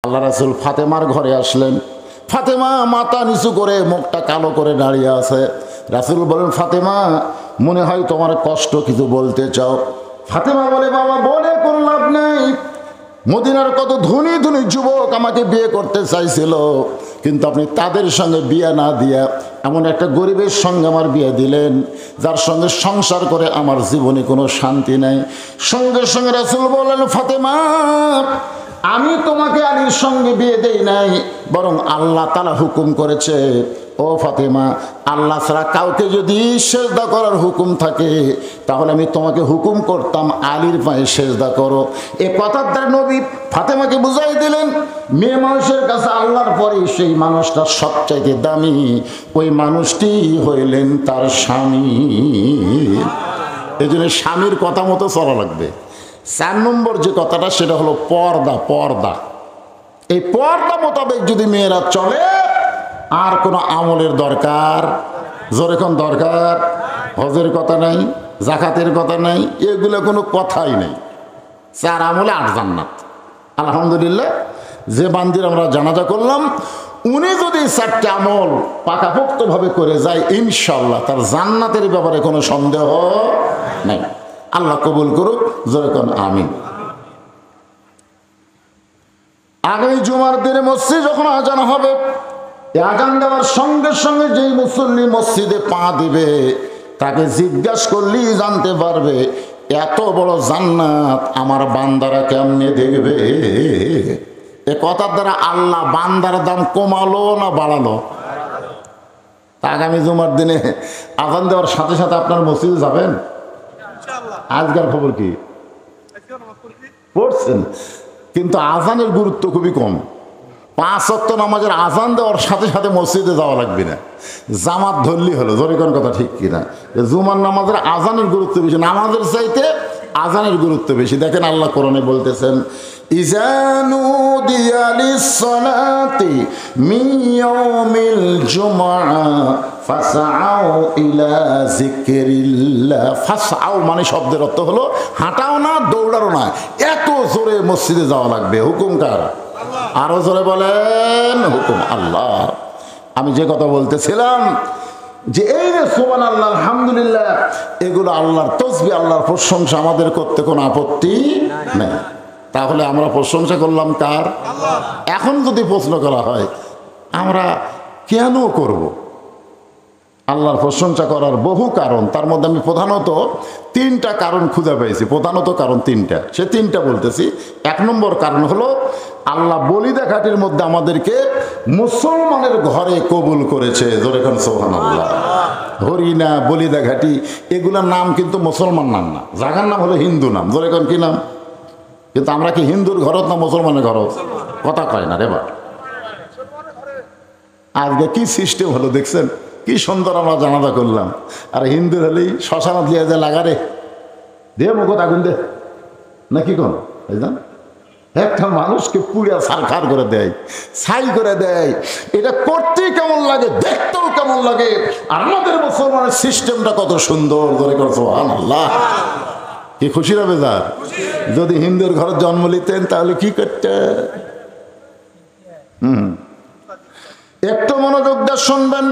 আল্লাহ রাসূল ফাতেমার ঘরে আসলেন। ফাতেমা মাথা নিচু করে মুখটা কালো করে দাঁড়িয়ে আছে। রাসূল বলেন, ফাতেমা মনে হয় তোমার কষ্ট কিছু বলতে চাও। ফাতেমা বলে, বাবা বলে কোনো লাভ নেই। মদিনার কত ধনী ধনী যুবক আমাকে বিয়ে করতে চাইছিল, কিন্তু আপনি তাদের সঙ্গে বিয়ে না দিয়া এমন একটা গরিবের সঙ্গে আমার বিয়ে দিলেন, যার সঙ্গে সংসার করে আমার জীবনে কোনো শান্তি নাই। সঙ্গে সঙ্গে রাসূল বললেন, ফাতেমা আমি তোমাকে আলীর সঙ্গে বিয়ে দেই নাই, বরং আল্লাহ তাআলা হুকুম করেছে, ও ফাতেমা আল্লাহ ছাড়া কাউকে যদি সেজদা করার হুকুম থাকে তাহলে আমি তোমাকে হুকুম করতাম আলীর পায়ে সেজদা করো। এ কথার দ্বারা নবী ফাতেমাকে বুঝাই দিলেন, মেয়ে মানুষের কাছে আল্লাহর পরে সেই মানুষটা সবচাইতে দামি, ওই মানুষটি হইলেন তার স্বামী। এই জন্য স্বামীর কথা মতো চলা লাগবে। 4 নম্বর যে কথাটা সেটা হলো পর্দা। পর্দা, এই পর্দা মোতাবেক যদি মেয়েরা চলে আর কোনো আমলের দরকার, জোরে কোন দরকার, হজের কথা নাই, জাকাতের কথা নাই, এগুলো কোনো কথাই নেই। 4 আমলে 8 জান্নাত। আলহামদুলিল্লাহ, যে বান্দির আমরা জানাজা করলাম উনি যদি 4টি আমল পাকাপোক্তভাবে করে যায় ইনশাআল্লাহ তার জান্নাতের ব্যাপারে কোনো সন্দেহ নাই। আল্লাহ কবুল করুক, জোরে কোন আমিন। আগামী জুমার দিনে মসজিদ যখন আজান হবে, আজান দেওয়ার সঙ্গে সঙ্গে যেই মুসল্লি মসজিদে পা দিবে তাকে জিজ্ঞাসা করলেই জানতে পারবে এত বড় জান্নাত আমার বান্দারা কেমনে দেখবে। এ কথার দ্বারা আল্লাহ বান্দার দাম কমালো না বাড়ালো? তা আগামী জুমার দিনে আজান দেওয়ার সাথে সাথে আপনার মসজিদে যাবেন? আজকের খবর কি পড়ছেন? কিন্তু আজানের গুরুত্ব খুবই কম। 5 ওয়াক্ত নামাজের আজান দেওয়ার সাথে সাথে মসজিদে যাওয়া লাগবে না, জামাত ধরলি হলো। জোরে কোন কথা ঠিক কিনা? জুমার নামাজের আজানের গুরুত্ব বেশি, নামাজের চাইতে আজানের গুরুত্ব বেশি। দেখেন আল্লাহ কোরআনে বলতেছেন, ইজানু দিয়ালিস সালাতি মিন ইয়াউমিল জুমআ ফাসআউ ইলা যিকরিল্লাহ। ফাসআউ মানে শব্দের অর্থ হলো হাঁটাও না, দৌড়াও না, এত জোরে মসজিদে যাওয়া লাগবে। হুকুম কার? আরো জোরে বলেন, হুকুম আল্লাহ। আমি যে কথা বলতেছিলাম যে এই যে সুবহানাল্লাহ আলহামদুলিল্লাহ এগুলো আল্লাহর তাসবিহ, আল্লাহর প্রশংসা, আমাদের করতে কোনো আপত্তি নেই। তাহলে আমরা প্রশংসা করলাম কার? এখন যদি প্রশ্ন করা হয় আমরা কেন করব, আল্লাহর প্রশংসা করার বহু কারণ, তার মধ্যে আমি প্রধানত 3টা কারণ খুঁজে পেয়েছি। প্রধানত কারণ 3টা, সে 3টা বলতেছি। 1 নম্বর কারণ হলো আল্লাহ বলি দেখাটির মধ্যে আমাদেরকে মুসলমানের ঘরে কবুল করেছে। জোরে কোন সুবহানাল্লাহ। হরিণা, বলি দেখাটি এগুলোর নাম কিন্তু মুসলমান নাম না, জায়গার নাম হলো হিন্দু নাম। জোরে কোন কি নাম? কিন্তু আমরা কি হিন্দুর ঘরত না মুসলমানের ঘরত? কথা কয় না রে বা। আজকে কি সিস্টেম হলো দেখছেন, কি সুন্দর আমরা জানাজা করলাম, আর হিন্দুর হলেই শ্মশানত লিয়ে যায় লাগারে দে মুখত আগুন দে না কি কোন বুঝলেন, একটা মানুষকে পুড়িয়া সারখার করে দেয়, ছাই করে দেয়। এটা করতে কেমন লাগে, দেখতেও কেমন লাগে। আর আমাদের মুসলমানের সিস্টেমটা কত সুন্দর। ধরে করছো আল্লাহ, কি খুশি হবে যার। যদি হিন্দুর ঘরে জন্ম নিতেন তাহলে কি করতে? একটু মনোযোগ দিয়ে শুনবেন,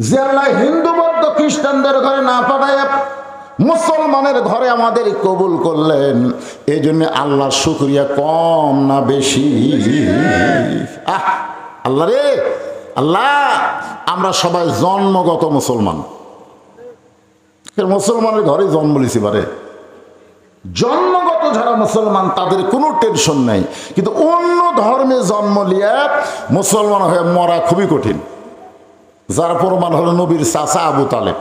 যে আল্লাহ হিন্দু বৌদ্ধ খ্রিস্টানদের ঘরে না পাঠায় মুসলমানের ঘরে আমাদের কবুল করলেন, এই জন্য আল্লাহ শুকরিয়া কম না বেশি? আল্লাহ রে আল্লাহ, আমরা সবাই জন্মগত মুসলমান, মুসলমানের ঘরে জন্ম লিছি পারে। জন্মগত যারা মুসলমান তাদের কোনো টেনশন নাই, কিন্তু অন্য ধর্মে জন্ম লিয়া মুসলমান হয়ে মরা খুবই কঠিন। যার প্রমাণ হলো নবীর চাচা আবু তালেব।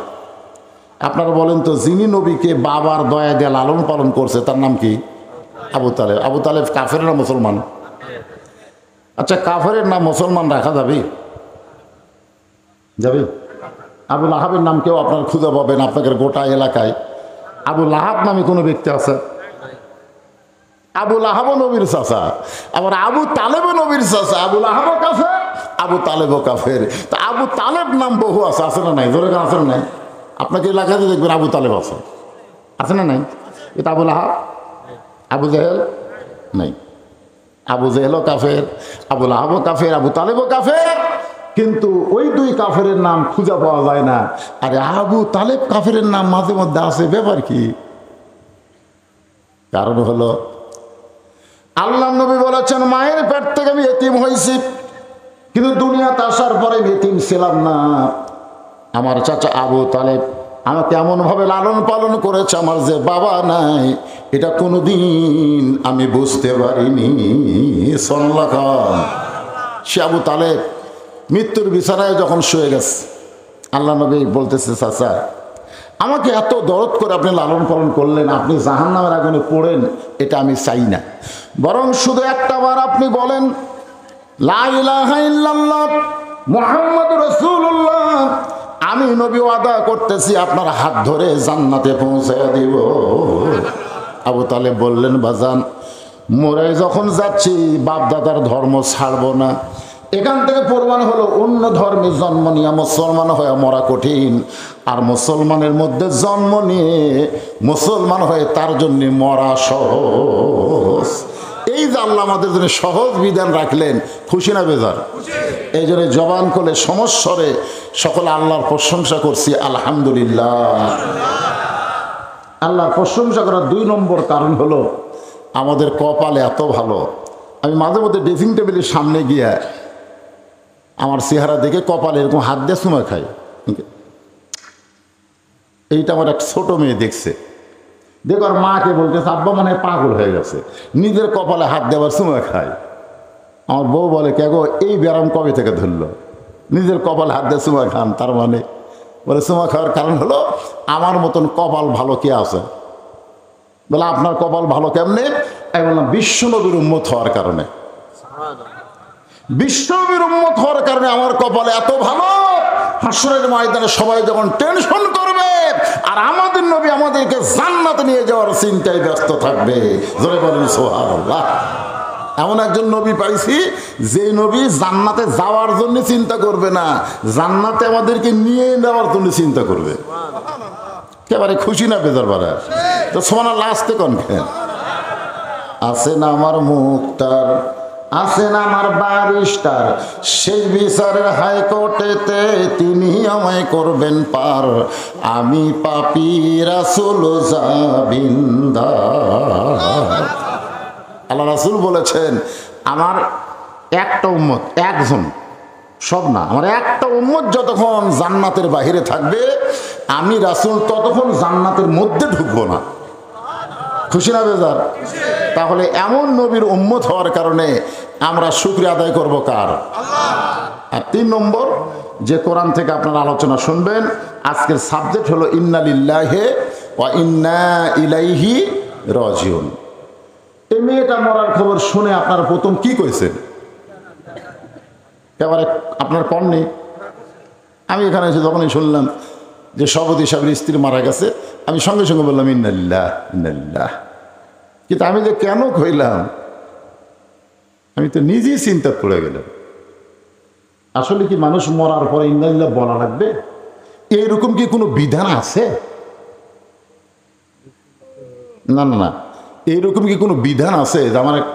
আপনারা বলেন তো, যিনি নবীকে বাবার দয়া দিয়ে লালন পালন করছে তার নাম কি? আবু তালেব। আবু তালেব কাফের না মুসলমান? আচ্ছা, কাফেরের নাম মুসলমান রাখা যাবে? যাবে? আবু লাহাবের নাম কেউ আপনার খুঁজে পাবেন আপনাদের গোটা এলাকায়? আবু লাহাব নামে কোনো ব্যক্তি আছে? আবু লাহাবও নবীর চাচা, আবার আবু তালেবও নবীর চাচা। আবু লাহাবও কাফের, আবু তালেবও কাফের। তা আবু তালেব নাম বহু আছে, আছে না নাই? ধরে আছে না নাই? আপনাকে এলাকাতে দেখবেন আবু তালেব আছে, আছে না নাই? এটা আবু লাহাব, আবু জাহেল নাই। আবু জেহেলও কাফের, আবু লাহাবও কাফের, আবু তালেবও কাফের, কিন্তু ওই দুই কাফেরের নাম খুঁজে পাওয়া যায় না। আরে আবু তালেব কাফেরের নাম মাঝে মধ্যে আছে, ব্যাপার কি? কারণ হলো আল্লাহ নবী বলেছেন, মায়ের পেট থেকে আমি এতিম হয়েছি, কিন্তু দুনিয়াতে আসার পরে এতিম ছিলাম না। আমার চাচা আবু তালেব আমাকে এমনভাবে লালন পালন করেছে, আমার যে বাবা নাই এটা কোনোদিন আমি বুঝতে পারিনি। সাল্লাল্লাহু আলাইহি। সে আবু তালেব মৃত্যুর বিছানায় যখন শুয়ে গেছে, আল্লাহ নবী বলতেছে, চাচা আমাকে এত দরদ করে আপনি লালন পালন করলেন, আপনি জাহান্নামের আগুনে পড়েন এটা আমি চাই না, বরং শুধু একটা বার আপনি বলেন লা ইলাহা ইল্লাল্লাহ মুহাম্মাদুর রাসূলুল্লাহ, আমি নবী ওয়াদা করতেছি আপনার হাত ধরে জান্নাতে পৌঁছে দিব। আবু তালেব বললেন, বাজান মরে যখন যাচ্ছি বাপ দাদার ধর্ম ছাড়বো না, এখান থেকে প্রমাণ হলো অন্য ধর্মে জন্ম নিয়ে মুসলমান হয়ে মরা কঠিন, আর মুসলমানের মধ্যে জন্ম নিয়ে মুসলমান হয়ে তার জন্য মরা সহজ। এই যে আল্লাহ আমাদের জন্য সহজ বিধান রাখলেন, খুশি না বেজার? এই জন্য জবান করলে সমস্বরে সকলে আল্লাহর প্রশংসা করছি, আলহামদুলিল্লাহ। আল্লাহর প্রশংসা করার 2 নম্বর কারণ হলো আমাদের কপালে এত ভালো। আমি মাঝে মধ্যে ড্রেসিং টেবিলের সামনে গিয়ে আমার চেহারা দেখে কপালে এরকম হাত দিয়ে চুমা খাই। এইটা আমার এক ছোট মেয়ে দেখছে, দেখো আর মাকে বলতেছে আব্বা মানে পাগল হয়ে গেছে, নিজের কপালে হাত দেওয়ার চুমা খায়। আমার বউ বলে, কে গো এই ব্যারাম কবে থেকে ধরলো, নিজের কপালে হাত দিয়ে চুমা খান? তার মানে বলে চুমা খাওয়ার কারণ হলো আমার মতন কপাল ভালো কে আছে? বলে আপনার কপাল ভালো কেমনে? আমি বললাম বিশ্বনবীর উম্মত হওয়ার কারণে। বিশ্বনবীর উম্মত হওয়ার কারণে আমার কপালে এত ভালো, হাসরের ময়দানে সবাই যখন টেনশন করবে আর আমাদের নবী আমাদেরকে জান্নাতে নিয়ে যাওয়ার চিন্তায় ব্যস্ত থাকবে। জোরে বলেন সুবহানাল্লাহ। এমন একজন নবী পাইছি যে নবী জান্নাতে যাওয়ার জন্য চিন্তা করবে না, জান্নাতে আমাদেরকে নিয়ে নেওয়ার জন্য চিন্তা করবে। একেবারে খুশি না বেজার বাড়া? তো সুবহানাল্লাহ আসতে কোন আছে না আমার মুক্তার, আছে না আমার বারিস্টার, সেই বিচারের হাইকোর্টেতে তিনি আমায় করবেন পার, আমি পাপী রাসূল জাবিন্দার। আল্লাহ রাসূল বলেছেন, আমার একটা উম্মত, একজন, সব না, আমার একটা উম্মত যতক্ষণ জান্নাতের বাহিরে থাকবে, আমি রাসূল ততক্ষণ জান্নাতের মধ্যে ঢুকবো না। খুশি না বেজার? তাহলে এমন নবীর উম্মত হওয়ার কারণে আমরা শুকরিয়া আদায় করব কার? আর 3 নম্বর যে কোরআন থেকে আপনারা আলোচনা শুনবেন, আজকের সাবজেক্ট হলো ইন্না লিল্লাহি ওয়া ইন্না ইলাইহি রাজিউন। এই মেয়েটা মরার খবর শুনে আপনারা প্রথম কি কইছেন? একেবারে আপনার কননি। আমি এখানে এসে যখনই শুনলাম যে সভাপতি সাহেবের স্ত্রী মারা গেছে, আমি সঙ্গে সঙ্গে বললাম ইন্না লিল্লাহি ইন্না ইলাইহি। কিন্তু আমি যে কেন কইলাম, আমি তো নিজেই চিন্তা করে গেলাম, আসলে কি মানুষ মরার পরে ইন্না লিল্লাহি বলা লাগবে? এইরকম কি কোনো বিধান আছে? না না না, এইরকম কি কোনো বিধান আছে? যে আমার এক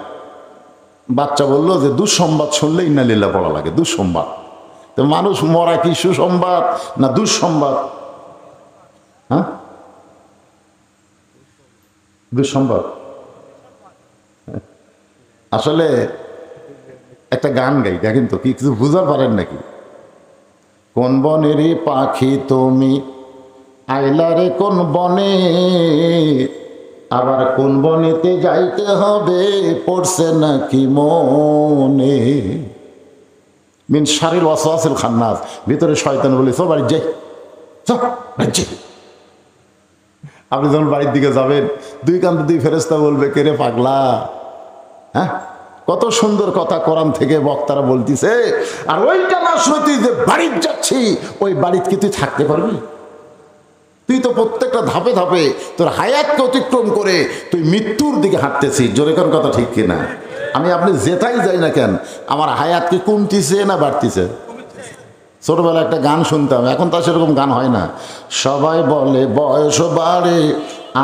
বাচ্চা বললো যে দুঃসংবাদ শুনলে ইন্না লিল্লাহি বলা লাগে। দুঃসংবাদ, তো মানুষ মরা কি সুসংবাদ না দুঃসংবাদ? হ্যাঁ, দুঃসংবাদ। আসলে একটা গান গাই, দেখেন তো কি কিছু বুঝতে পারেন নাকি? কোন বনেরই পাখি তুমি আইলা রে কোন বনে, আবার কোন বনেতে যাইতে হবে পড়ছে নাকি মনে। মিন শারিল ওয়াসওয়াসিল খান্নাস, ভিতরে শয়তান বলে চল বাড়ি যাই, চল বাড়ি যাই। আপনি যখন বাড়ির দিকে যাবেন, 2 কান্দে 2 ফেরেশতা বলবে, কে রে পাগলা? হ্যাঁ, কত সুন্দর কথা কোরআন থেকে বক্তারা বলতিছে। আর ওইটা না শুনতে যে বাড়িতে যাচ্ছি, ওই বাড়িতে কি তুই থাকতে পারবি? তুই তো প্রত্যেকটা ধাপে ধাপে তোর হায়াতকে অতিক্রম করে তুই মৃত্যুর দিকে হাঁটতেছিস। জোরে কোন কথা ঠিক কিনা? আমি আপনি যেটাই যাই না কেন, আমার হায়াত কি কমতিছে না বাড়তিছে? ছোটবেলায় একটা গান শুনতাম, এখন তো সেরকম গান হয় না। সবাই বলে বয়স বাড়ে,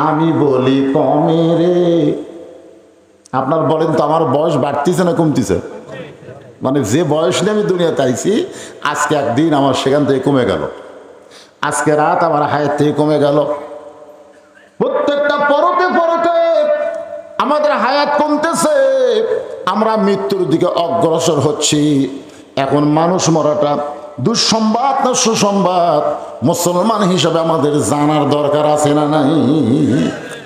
আমি বলি কমে রে, আপনার বলেন তো আমার বয়স বাড়তিছে না কমতিছে? মানে যে বয়স নিয়ে আমি দুনিয়াতে আইছি, আজকে একদিন আমার সেখান থেকে কমে গেল, আজকে রাত আমার হায়াত থেকে কমে গেল। প্রত্যেকটা পরতে পরতে আমাদের হায়াত কমতেছে, আমরা মৃত্যুর দিকে অগ্রসর হচ্ছি। এখন মানুষ মরাটা দুঃসংবাদ না সুসংবাদ, মুসলমান হিসাবে আমাদের জানার দরকার আছে না নাই?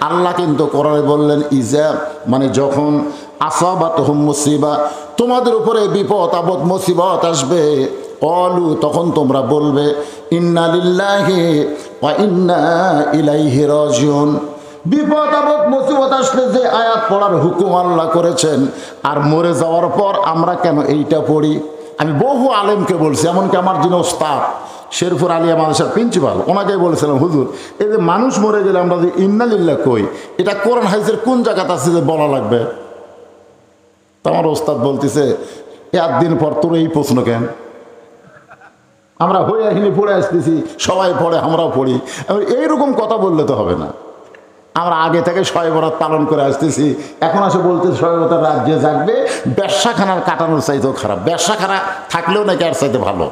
আল্লাহ কিন্তু কোরআনে বললেন, ইজা মানে যখন আসাবাতহুম মুসিবা, তোমাদের উপরে বিপদ আপদ মুসিবত আসবে, অলু তখন তোমরা বলবে ইন্না লিল্লাহি ওয়া ইন্না ইলাইহি রাজিউন। বিপদ আপদ মুসিবত আসলে যে আয়াত পড়ার হুকুম আল্লাহ করেছেন, আর মরে যাওয়ার পর আমরা কেন এইটা পড়ি? আমি বহু আলেমকে বলছি, এমনকি আমার যিনি ওস্তাদ শেরপুর আলিয়া মাদ্রাসার প্রিন্সিপাল, ওনাকে বলেছিলাম, হুজুর এই যে মানুষ মরে গেলে আমরা যে ইন্না লিল্লাহ কই, এটা কোরআন হাদিসের কোন জায়গাতে আছে যে বলা লাগবে? তো আমার ওস্তাদ বলতেছে, একদিন পর তোর এই প্রশ্ন কেন? আমরা হয়ে আহিনি পড়ে আসতেছি, সবাই পড়ে আমরাও পড়ি, এইরকম কথা বললে তো হবে না। আমরা আগে থেকে শবে বরাত পালন করে আসতেছি, এখন আসে বলতে শবে বরাত রাত যে জাগবে ব্যবসাখানার কাটানোর চাইতেও খারাপ, ব্যবসাখানা থাকলেও নাকি আর চাইতে ভালো।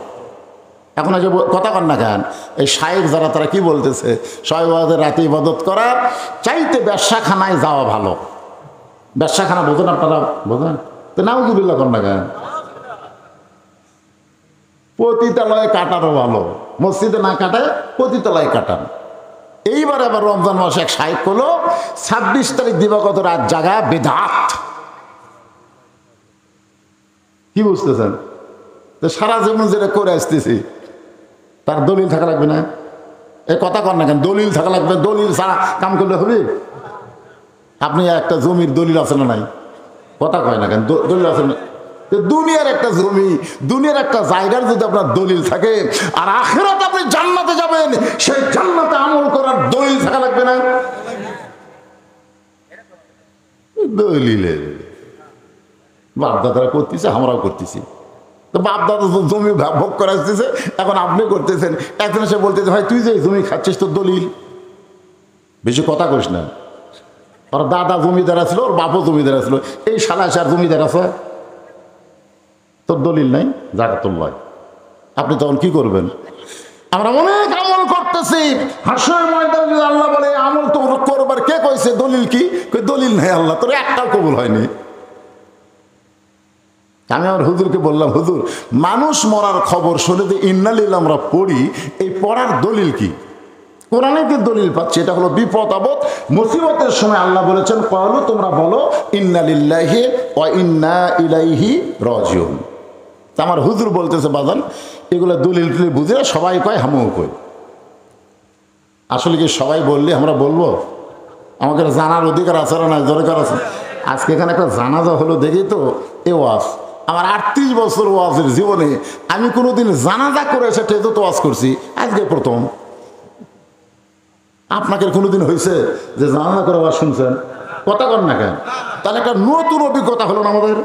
এখন আসে কথা কন না কেন, এই শায়েখ যারা তারা কি বলতেছে, শবে বরাতের রাতে ইবাদত করা চাইতে ব্যবসাখানায় যাওয়া ভালো। ব্যবসাখানা বোঝেন আপনারা? বোঝেন তো? নাউজুবিল্লাহ কন না কেন? পতিতালয়ে কাটানো ভালো, মসজিদে না কাটায় পতিতালয়ে কাটান। এইবার আবার রমজান মাসে এক শায়েখ হলো 26 তারিখ দিবাগত রাত জাগা বেদাত। কি বুঝতেছেন? তো সারা জীবন যেটা করে আসতেছি তার দলিল থাকা লাগবে না? এই কথা কর না কেন? দলিল থাকা লাগবে, দলিল ছাড়া কাম করলে হবে? আপনি একটা জমির দলিল আছে না নাই? কথা কয় না কেন? দলিল আছে না? দুনিয়ার একটা জমি, দুনিয়ার একটা জায়গার যদি আপনার দলিল থাকে, আর আখিরাতে আপনি জান্নাতে যাবেন, সেই জান্নাতে আমল করার দলিল থাকা লাগবে না? দলিলের বাপদাদারা করতেছে, আমরাও করতেছি। তো বাপদাদা জমি ভোগ করে আসতেছে, এখন আপনি করতেছেন। একজন এসে বলতেছে, ভাই তুই যে জমি খাচ্ছিস তোর দলিল? বেশি কথা কইস না। ওর দাদা জমিদার ছিল, ওর বাপও জমিদার ছিল, এই শালায় আর জমিদার আছে, তোর দলিল নাই, জাকাতুল লয়। আপনি তখন কি করবেন? আমরা অনেক আমল করতেছি, হাসরের ময়দানে যদি আল্লাহ বলে আমল তো করবার, কে কইছে? দলিল কি? দলিল নাই আল্লাহ, তোর একটাও কবুল হয়নি। আমি আমার হুজুরকে বললাম, হুজুর মানুষ মরার খবর শুনে যে ইন্না লিল্লাহ আমরা পড়ি, এই পড়ার দলিল কি? কোরআনে যে দলিল পাচ্ছি, এটা হলো বিপদ আপদ মুসিবতের সময় আল্লাহ বলেছেন, ক্বালু তোমরা বলো ইন্না লিল্লাহি ওয়া ইন্না ইলাইহি রাজিউন। আমার হুজুর বলতেছে, বাজান এগুলো দলিল টলিল বুঝে সবাই কয়, হামও কই। আসলে কি সবাই বললে আমরা বলবো? আমাদের জানার অধিকার আছে না? দরকার আছে। আজকে এখানে একটা জানাজা হলো দেখি তো, এ ওয়াজ আমার 38 বছর ওয়াজের জীবনে আমি কোনোদিন জানাজা করে এসে টেজো তো ওয়াজ করছি, আজকে প্রথম। আপনাকে কোনোদিন হয়েছে যে জানাজা করে ওয়াজ শুনছেন? কথা কর না কেন? তাহলে একটা নতুন অভিজ্ঞতা হলো না আমাদের।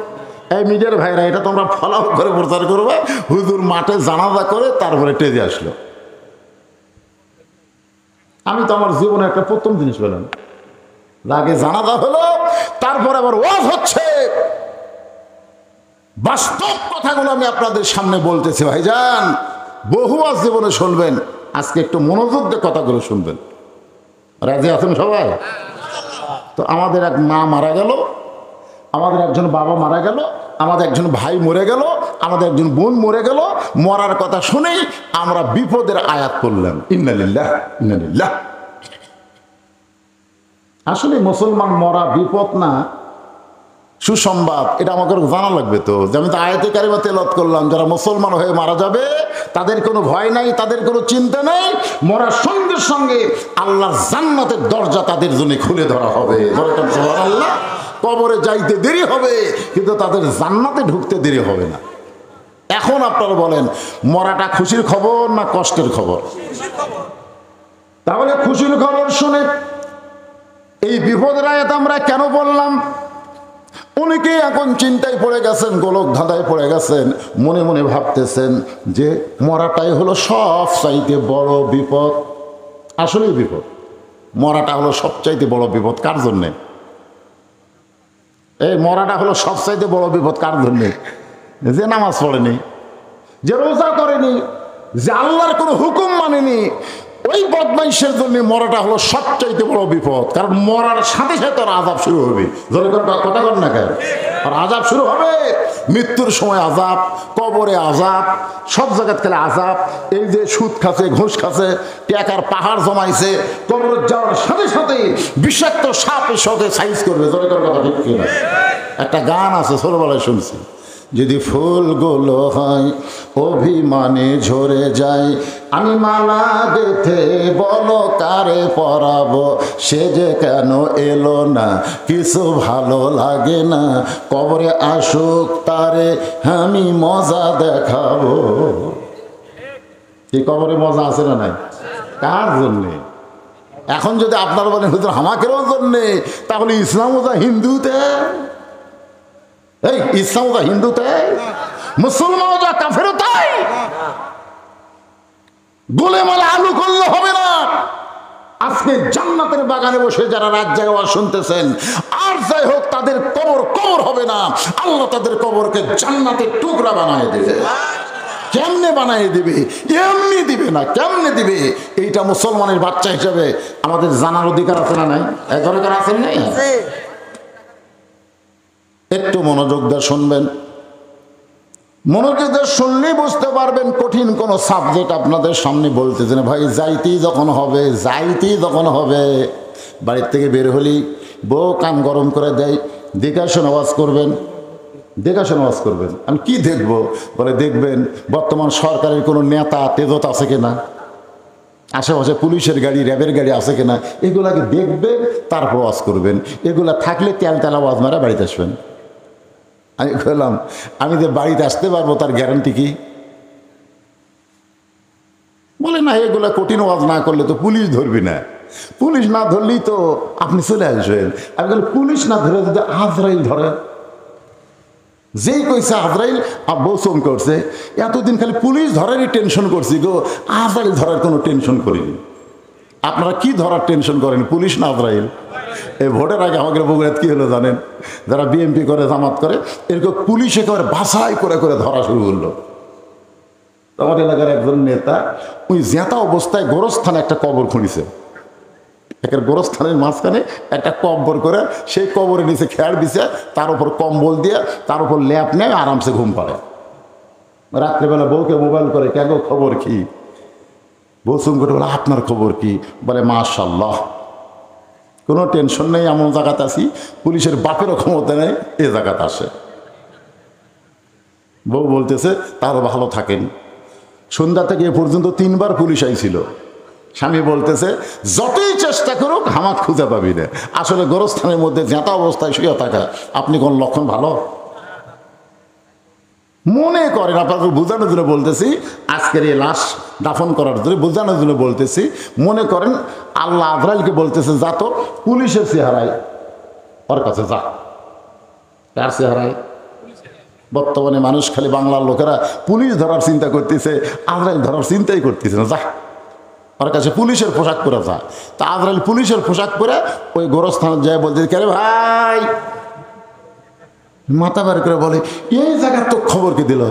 এই মিডিয়ার ভাইরা, এটা তোমরা ফলো করে প্রচার করবে, হুজুর মাঠে জানাজা করে তারপরে টেজে আসলো। আমি তো আমার জীবনে একটা প্রথম জিনিস পেলাম, আগে জানাজা হলো, তারপর আবার ওয়াজ হচ্ছে। বাস্তব কথাগুলো আমি আপনাদের সামনে বলতেছি ভাইজান, বহু ওয়াজ জীবনে শুনবেন, আজকে একটু মনোযোগ দিয়ে কথাগুলো শুনবেন। রাজি আছেন সবাই? তো আমাদের এক মা মারা গেল, আমাদের একজন বাবা মারা গেল, আমাদের একজন ভাই মরে গেল, আমাদের একজন বোন মরে গেল। মরার কথা শুনেই আমরা বিপদের আয়াত করলাম, ইন্না লিল্লাহ ইন্না লিল্লাহ। আসলে মুসলমান মরা বিপদ না, সুসংবাদ। এটা আমাকে জানা লাগবে তো, যে আমি তো আয়াতে কারিমা তেলাওয়াত করলাম, যারা মুসলমান হয়ে মারা যাবে তাদের কোনো ভয় নাই, তাদের কোনো চিন্তা নেই। মরার সঙ্গে সঙ্গে আল্লাহর জান্নাতের দরজা তাদের জন্য খুলে ধরা হবে। সুবহানাল্লাহ। কবরে যাইতে দেরি হবে, কিন্তু তাদের জান্নাতে ঢুকতে দেরি হবে না। এখন আপনারা বলেন, মরাটা খুশির খবর না কষ্টের খবর? তাহলে খুশির খবর শুনে এই বিপদের আয়াত আমরা কেন বললাম? অনেকে এখন চিন্তায় পড়ে গেছেন, গোলক ধাঁধায় পড়ে গেছেন, মনে মনে ভাবতেছেন যে মরাটাই হলো সব চাইতে বড় বিপদ। আসলেই বিপদ, মরাটা হলো সবচাইতে বড় বিপদ। কার জন্যে? এই মরাটা হলো সবচাইতে বড় বিপদ কার জন্যে? যে নামাজ পড়েনি, যে রোজা করেনি, যে আল্লাহর কোনো হুকুম মানেনি, ওই বদমাইশের জন্য মরাটা হলো সবচাইতে বড় বিপদ। কারণ মরার সাথে সাথে ওর আযাব শুরু হবে। কথা বল না কেন? আর আযাব শুরু হবে, মৃত্যুর সময় আযাব, কবরে আযাব, সব জায়গায় খেলে আযাব। এই যে সুদ খাচ্ছে, ঘুষ খাচ্ছে, টাকার পাহাড় জমাইছে, কবরে যাওয়ার সাথে সাথে বিষাক্ত সাপের সাথে সাইজ করবে। কথা ঠিক কিনা? একটা গান আছে, ছোটবেলায় শুনছি, যদি ফুলগুলো হয় অভিমানে ঝরে যায়, আমি মালা গেথে বলো কারে পরাবো, সে যে কেন এলো না, কিছু ভালো লাগে না, কবরে আসুক তারে আমি মজা দেখাবো। এই কবরে মজা আছে না নাই? কার জন্যে? এখন যদি আপনারা বলেন হুজুর আমাকেরও জন্যে, তাহলে ইসলাম ওজা হিন্দুতে, এই ইসলাম ওজা হিন্দুতে, মুসলমান ওজা কাফেরও তাই। গোলেমালে আলু করলে হবে না। আজকে জান্নাতের বাগানে বসে যারা রাত জাগা শুনতেছেন, আর যাই হোক তাদের কবর কবর হবে না, আল্লাহ তাদের কবরকে জান্নাতের টুকরা বানায় দেবে। কেমনে বানায় দিবে? এমনি দিবে না, কেমনে দিবে? এইটা মুসলমানের বাচ্চা হিসেবে আমাদের জানার অধিকার আছে না নাই? অধিকার আছে নাই? একটু মনোযোগ দিয়ে শুনবেন, মনোযোগ দিয়ে শুনলেই বুঝতে পারবেন কঠিন কোন সাবজেক্ট আপনাদের সামনে বলতেছে না। ভাই যাইতেই যখন হবে, বাড়ির থেকে বের হলি বউ কান গরম করে দেয়, দেখাশোনা আওয়াজ করবেন, আমি কি দেখবো? বলে দেখবেন বর্তমান সরকারের কোনো নেতা তেজত আছে কিনা, আশেপাশে পুলিশের গাড়ি, র্যাবের গাড়ি আছে কিনা, এগুলাকে দেখবেন, তারপর ওয়াজ করবেন। এগুলা থাকলে তেল আওয়াজ মারা বাড়িতে আসবেন। আমি বললাম আমি যে বাড়িতে আসতে পারবো তার গ্যারান্টি কি? বলে না, এগুলা কঠিন ওয়াজ না করলে তো পুলিশ ধরবি না, পুলিশ না ধরলেই তো আপনি চলে আসবেন। আমি বলি পুলিশ না ধরে যদি আজরাইল ধরে, যেই কইছে আজরাইল বউ চমকে করছে, এতদিন খালি পুলিশ ধরারই টেনশন করছি গো, আজরাইল ধরার কোনো টেনশন করিনি। আপনারা কি ধরার টেনশন করেন, পুলিশ না আজরাইল? এই ভোটের আগে আমাদের বগুড়াতে কি হলো জানেন? যারা বিএনপি করে, জামাত করে, এরকম পুলিশ একেবারে বাছাই করে করে ধরা শুরু করলো। আমার এলাকার একজন নেতা ওই জেতা অবস্থায় গোরস্থানে একটা কবর খুঁড়িছে, একের গোরস্থানের মাঝখানে একটা কবর করে, সেই কবরের নিচে খেয়ার দিছে, তার উপর কম্বল দিয়ে, তার উপর ল্যাপ নেয়, আরামসে ঘুম পাড়ে। রাত্রেবেলা বউকে মোবাইল করে, কেন খবর কি? বউ চুম করে বলে আপনার খবর কি? বলে মাশাআল্লাহ, কোনো টেনশন নেই, এমন জায়গাতে আছি পুলিশের বাপেরও ক্ষমতা নেই এ জায়গাতে আসে। বউ বলতেছে তারও ভালো থাকেন। সন্ধ্যা থেকে এ পর্যন্ত 3 বার পুলিশ আইছিল। স্বামী বলতেছে যতই চেষ্টা করুক হামাক খুঁজে পাবি না। আসলে গোরস্থানের মধ্যে জেতা অবস্থায় শুয়ে থাকা আপনি কোন লক্ষণ ভালো মনে করেন? আপনাকে বোঝানোর জন্য বলতেছি, আজকের এই লাশ দাফন করার জন্য বোঝানোর জন্য বলতেছি। মনে করেন আল্লাহ আজরাইলকে বলতেছে যা তো পুলিশের চেহারায় ওর কাছে যা। কার চেহারায়? বর্তমানে মানুষ খালি বাংলার লোকেরা পুলিশ ধরার চিন্তা করতেছে, আজরাইল ধরার চিন্তাই করতেছে না। যা ওর কাছে পুলিশের পোশাক পরে যা। তা আজরাইল পুলিশের পোশাক পরে ওই গোরস্থানে যায়, বলতে কে ভাই, মাথা বের করে বলে এই জায়গার তো খবর কে দিল?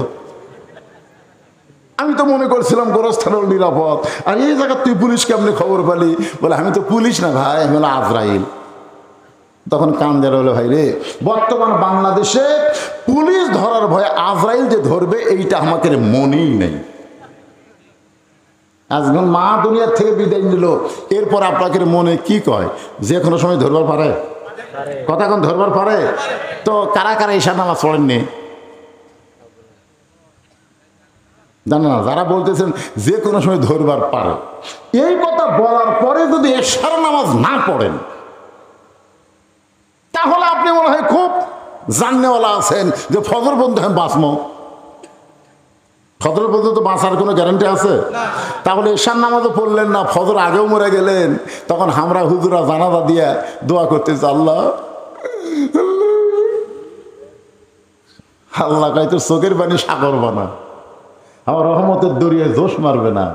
আমি তো মনে করছিলাম গোরস্থান নিরাপদ, আর এই জায়গার তুই পুলিশ কেমনে খবর পালি? বলে আমি তো পুলিশ না ভাই, আমি হলো আজরাইল। তখন কান দেওয়া হলো, ভাই রে, বর্তমান বাংলাদেশে পুলিশ ধরার ভয়ে আজরাইল যে ধরবে এইটা আমাকে মনেই নেই। আজকাল মা দুনিয়ার থেকে বিদায় নিল, এরপর আপনাকে মনে কি কয়? যে কোনো সময় ধরবার পারে? কথা কোন ধরবার পারে? তো কারা কারা ঈশা নামাজ পড়েননি জানা না? যারা বলতেছেন যে কোনো সময় ধরবার পারে, এই কথা বলার পরে যদি এশার নামাজ না পড়েন, তাহলে আপনি মনে হয় খুব জাননেওয়ালা আছেন যে ফজর পর্যন্ত আমি বাঁচব। ফজর পর্যন্ত বাঁচার কোনো গ্যারান্টি আছে? তাহলে এশার নামাজও পড়লেন না, ফজর আগেও মরে গেলেন। তখন আমরা হুজুরা জানাজা দিয়া দোয়া করতেছি, আল্লাহ আল্লাহ কাই তোর চোখের পানি সাগর বানা, আমার রহমতের দরিয়ায় জোশ মারবে না।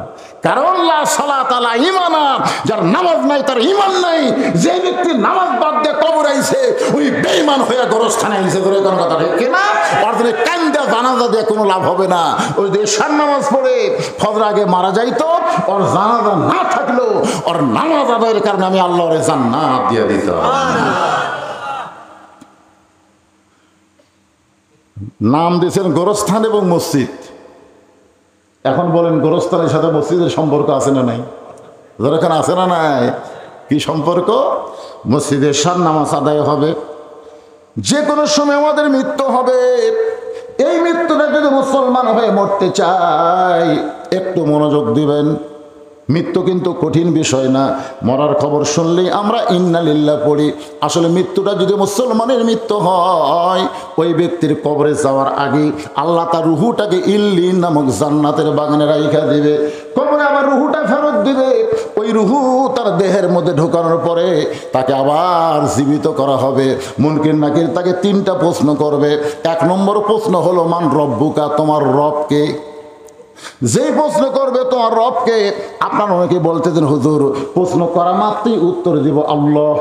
কারণ লা সালাত আলা ঈমানা, যার নামাজ নাই তার ঈমান নাই। যে ব্যক্তি নামাজ বাদ দিয়ে কবর আইছে ওই বেঈমান হয়ে গোরস্থানে আইছে। ধরে কোন কথা ঠিক কিনা? ওর জন্য কান্দা জানাজা দিয়ে কোনো লাভ হবে না। ওই যে ঈশার নামাজ পড়ে ফজর আগে মারা যাইতো, ওর জানাজা না থাকলেও ওর নামাজ আদায়ের কারণে আমি আল্লাহর জান্নাত দিয়ে দিতাম। নাম দিয়েছেন গোরস্থান এবং মসজিদ। এখন বলেন গোরস্থানের সাথে মসজিদের সম্পর্ক আছে না নাই? যেখানে আছে না নাই? কি সম্পর্ক? মসজিদের ঈশার নামাজ আদায় হবে। যে কোনো সময় আমাদের মৃত্যু হবে। এই মৃত্যুটা যদি মুসলমান হয়ে মরতে চায় একটু মনোযোগ দিবেন। মৃত্যু কিন্তু কঠিন বিষয় না। মরার খবর শুনলেই আমরা ইন্না লিল্লাহ পড়ি। আসলে মৃত্যুটা যদি মুসলমানের মৃত্যু হয়, ওই ব্যক্তির কবরে যাওয়ার আগে আল্লাহ তার রুহুটাকে ইল্লিন নামক জান্নাতের বাগানে রাইখা দিবে। কবরে আবার রুহুটা ফেরত দিবে। ওই রুহু তার দেহের মধ্যে ঢোকানোর পরে তাকে আবার জীবিত করা হবে। মুনকির নাকির তাকে 3টা প্রশ্ন করবে। 1 নম্বর প্রশ্ন হলো মান রব্বুকা, তোমার রবকে। যেই প্রশ্ন করবে তোমার রবকে, আপনার অনেকে বলতেছেন হুজুর প্রশ্ন করা মাত্রই উত্তর দিব আল্লাহ,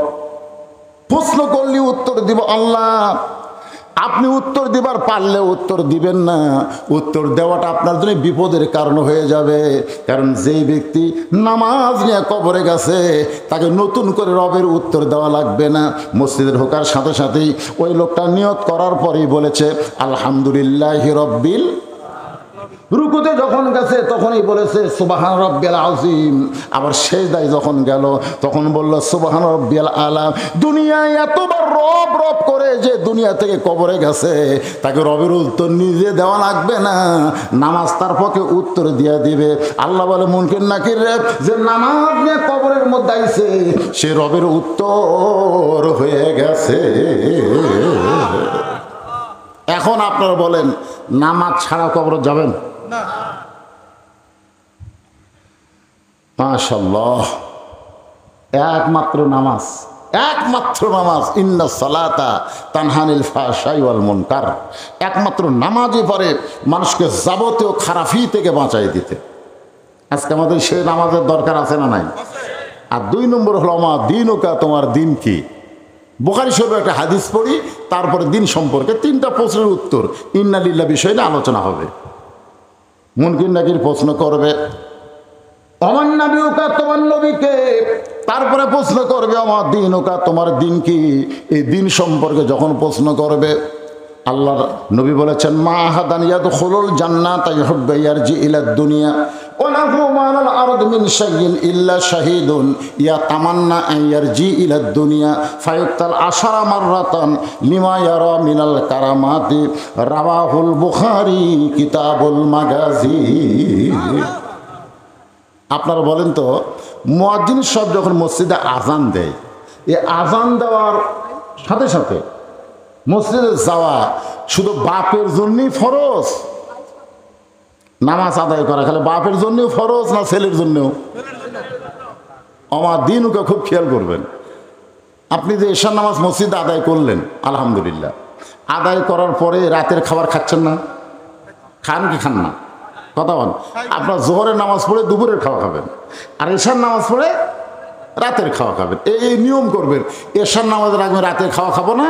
প্রশ্ন করলে উত্তর দিব আল্লাহ। আপনি উত্তর দিবার পারলে উত্তর দিবেন না। উত্তর দেওয়াটা আপনার জন্য বিপদের কারণ হয়ে যাবে। কারণ যেই ব্যক্তি নামাজ নিয়ে কবরে গেছে তাকে নতুন করে রবের উত্তর দেওয়া লাগবে না। মসজিদে ঢোকার সাথে সাথেই ওই লোকটা নিয়ত করার পরেই বলেছে আলহামদুলিল্লাহি রব্বিল। রুকুতে যখন গেছে তখনই বলেছে সুবহান রাব্বিয়াল আযীম। আবার সেজদায় যখন গেল তখন বলল সুবহান রাব্বিয়াল আলা। দুনিয়ায় এতবার রব রব করে যে দুনিয়া থেকে কবরে গেছে তাকে রবের উত্তর নিজে দেওয়া লাগবে না, নামাজ তার পক্ষে উত্তর দিয়ে দিবে। আল্লাহ বলে মুনকির নাকির যে নামাজ নিয়ে কবরের মধ্যে আইছে সে রবের উত্তর হয়ে গেছে। এখন আপনারা বলেন নামাজ ছাড়া কবরে যাবেন? মাশাআল্লাহ, একমাত্র নামাজ, একমাত্র নামাজ। ইন্না সালাতা তানহানিল ফাহশাই ওয়াল মুনকার। একমাত্র নামাজই পারে মানুষকে যাবতীয় খারাপি থেকে বাঁচাই দিতে। আজকে আমাদের সেই নামাজের দরকার আছে না নাই? আর 2 নম্বর হলো মা দিনুকা, তোমার দিন কি। বুখারী শরীফে একটা হাদিস পড়ি, তারপরে দিন সম্পর্কে 3টা প্রশ্নের উত্তর ইন্না লিল্লাহ বিষয় নিয়ে আলোচনা হবে। মুনকির নাকির প্রশ্ন করবে আমার নবীকা, তোমার নবীকে। তারপরে প্রশ্ন করবে আমার দিনুকা, তোমার দিন কি। এই দিন সম্পর্কে যখন প্রশ্ন করবে আল্লাহর নবী বলেছেন মা আহাদান ইয়াদখুলুল জান্নাত ইউহিব্বু ইয়ারজি ইলা দুনিয়া ওয়া লাহু মা'আল আরদ মিন শাইইন ইল্লা শাহীদুন ইয়াতামান্না আন ইয়ারজি ইলা দুনিয়া ফায়ুক্তাল আশারা মাররাতান লিমা ইয়ারা মিনাল কারামাতি। রাওয়াহুল বুখারী কিতাবুল মাগাজি। আপনারা বলেন তো, মুয়াজ্জিন সব যখন মসজিদে আজান দেয়, এই আজান দেওয়ার সাথে সাথে মসজিদে যাওয়া শুধু বাপের জন্যই ফরজ? নামাজ আদায় করা খালি বাপের জন্যও ফরজ না ছেলের জন্যও? আমার দিনকে খুব খেয়াল করবেন। আপনি যে ঈশার নামাজ মসজিদে আদায় করলেন আলহামদুলিল্লাহ, আদায় করার পরে রাতের খাবার খাচ্ছেন না? খান কি খান না? কথা বল। আপনার জোহরের নামাজ পড়ে দুপুরের খাওয়া খাবেন, আর ঈশার নামাজ পড়ে রাতের খাওয়া খাবেন। এই নিয়ম করবেন। ঈশার নামাজের আগে রাতের খাওয়া খাবো না,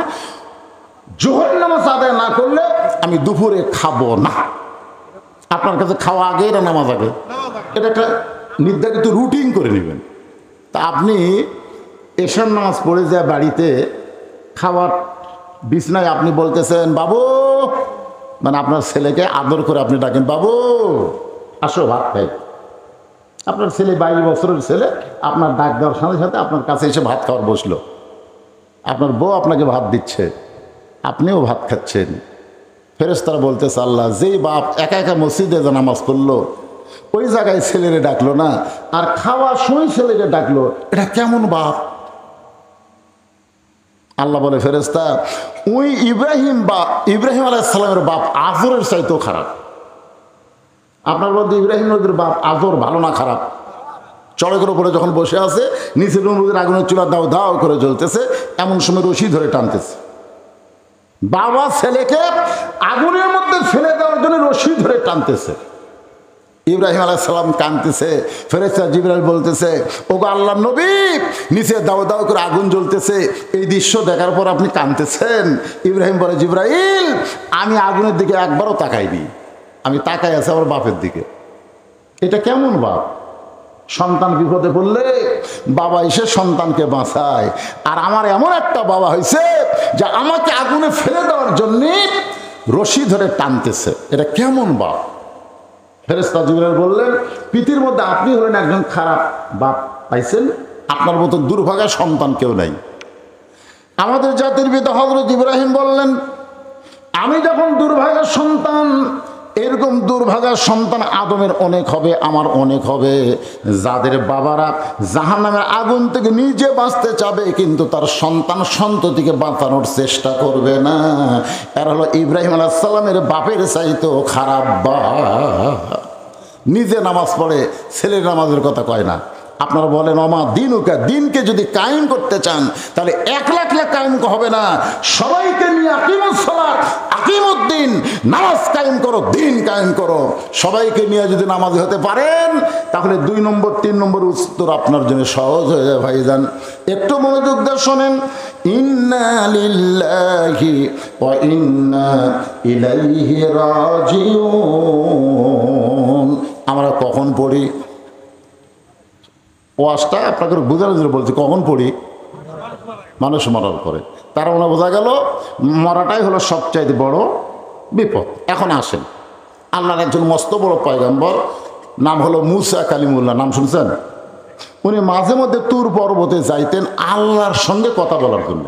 জোহরের নামাজ আদায় না করলে আমি দুপুরে খাবো না। আপনার কাছে খাওয়া আগে না নামাজ আগে? এটা একটা নির্ধারিত রুটিন করে নেবেন। তা আপনি ঈশার নামাজ পড়ে যায় বাড়িতে খাওয়ার বিছনায় আপনি বলতেছেন বাবু, মানে আপনার ছেলেকে আদর করে আপনি ডাকেন বাবু আসো ভাত খাই। আপনার ছেলে 22 বছরের ছেলে আপনার ডাক দেওয়ার সাথে সাথে আপনার কাছে এসে ভাত খাওয়ার বসলো। আপনার বউ আপনাকে ভাত দিচ্ছে, আপনিও ভাত খাচ্ছেন। ফেরেশতারা বলতেছে আল্লাহ, যেই বাপ একা একা মসজিদে যে নামাজ পড়লো ওই জায়গায় ছেলেরে ডাকলো না, আর খাওয়ার সময় ছেলেকে ডাকলো, এটা কেমন বাপ? আল্লাহ বলে ফেরেশতা, ওই ইব্রাহিম আলাইহিস সালামের বাপ আজরের চাইতেও খারাপ। আপনার বলতে ইব্রাহিম নবীর বাপ আজর ভালো না খারাপ? চড়কের উপরে যখন বসে আছে, নিচের নবীর আগুনের চুলা দাও দাও করে জ্বলতেছে, এমন সময় রশি ধরে টানতেছে। বাবা ছেলেকে আগুনের মধ্যে ফেলে দেওয়ার জন্য রশি ধরে টানতেছে। ইব্রাহিম আলাইহিস সালাম কাঁদতেছে, ফেরেশতা জিবরাইল বলতেছে, ওগো আল্লাহর নবী, নিচে দাও দাও করে আগুন জ্বলতেছে, এই দৃশ্য দেখার পর আপনি কাঁদতেছেন? ইব্রাহিম বলে, জিবরাইল, আমি আগুনের দিকে একবারও তাকাইনি, আমি তাকাই আছি আমার বাপের দিকে। এটা কেমন বাপ? সন্তান বিপদে পড়লে বাবা এসে সন্তানকে বাঁচায়, আর আমার এমন একটা বাবা হয়েছে যে আমাকে আগুনে ফেলে দেওয়ার জন্য রশি ধরে টানতেছে। এটা কেমন বাপ? ফেরেশতা জিবরাইল বললেন, পৃথিবীর মধ্যে আপনি হলেন একজন খারাপ বাপ পাইছেন, আপনার মতো দুর্ভাগা সন্তান কেউ নাই। আমাদের জাতির পিতা হযরত ইব্রাহিম বললেন, আমি যখন দুর্ভাগা সন্তান, এরকম দুর্ভাগা সন্তান আদমের অনেক হবে, আমার অনেক হবে, যাদের বাবারা জাহান্নামের আগুন থেকে নিজে বাঁচতে চাবে কিন্তু তার সন্তান সন্ততিকে বাঁচানোর চেষ্টা করবে না, এরা হলো ইব্রাহিম আলাইহিস সালামের বাপের চাইতেও খারাপ বাপ। নিজে নামাজ পড়ে, ছেলের নামাজের কথা কয় না। আপনারা বলেন, অমা দিনুকা, দিনকে যদি কায়েম করতে চান তাহলে 1,00,000 কায়েম হবে না, সবাইকে নিয়ে আকিমুস সালাত, আকিমুদ্দিন, নামাজ কায়েম করো, দিন কায়েম করো। সবাইকে নিয়ে যদি নামাজ হতে পারেন তাহলে 2 নম্বর 3 নম্বর উত্তর আপনার জন্য সহজ হয়ে যায় ভাইজান। একটু মনোযোগ দিয়ে শোনেন, ইন্না লিল্লাহি ওয়া ইন্না ইলাইহি রাজিউন। আমরা কখন পড়ি? ওয়াজটা আপনাকে বোঝানোর জন্য বলছি, কখন পড়ি? মানুষ মরার পরে। তার মানে বোঝা গেল মরাটাই হলো সবচাইতে বড় বিপদ। এখন আসেন, আল্লাহর একজন মস্ত বড় পয়গম্বর, নাম হলো মুসা কালিমুল্লাহ, নাম শুনছেন? উনি মাঝে মধ্যে তুর পর্বতে যাইতেন আল্লাহর সঙ্গে কথা বলার জন্য।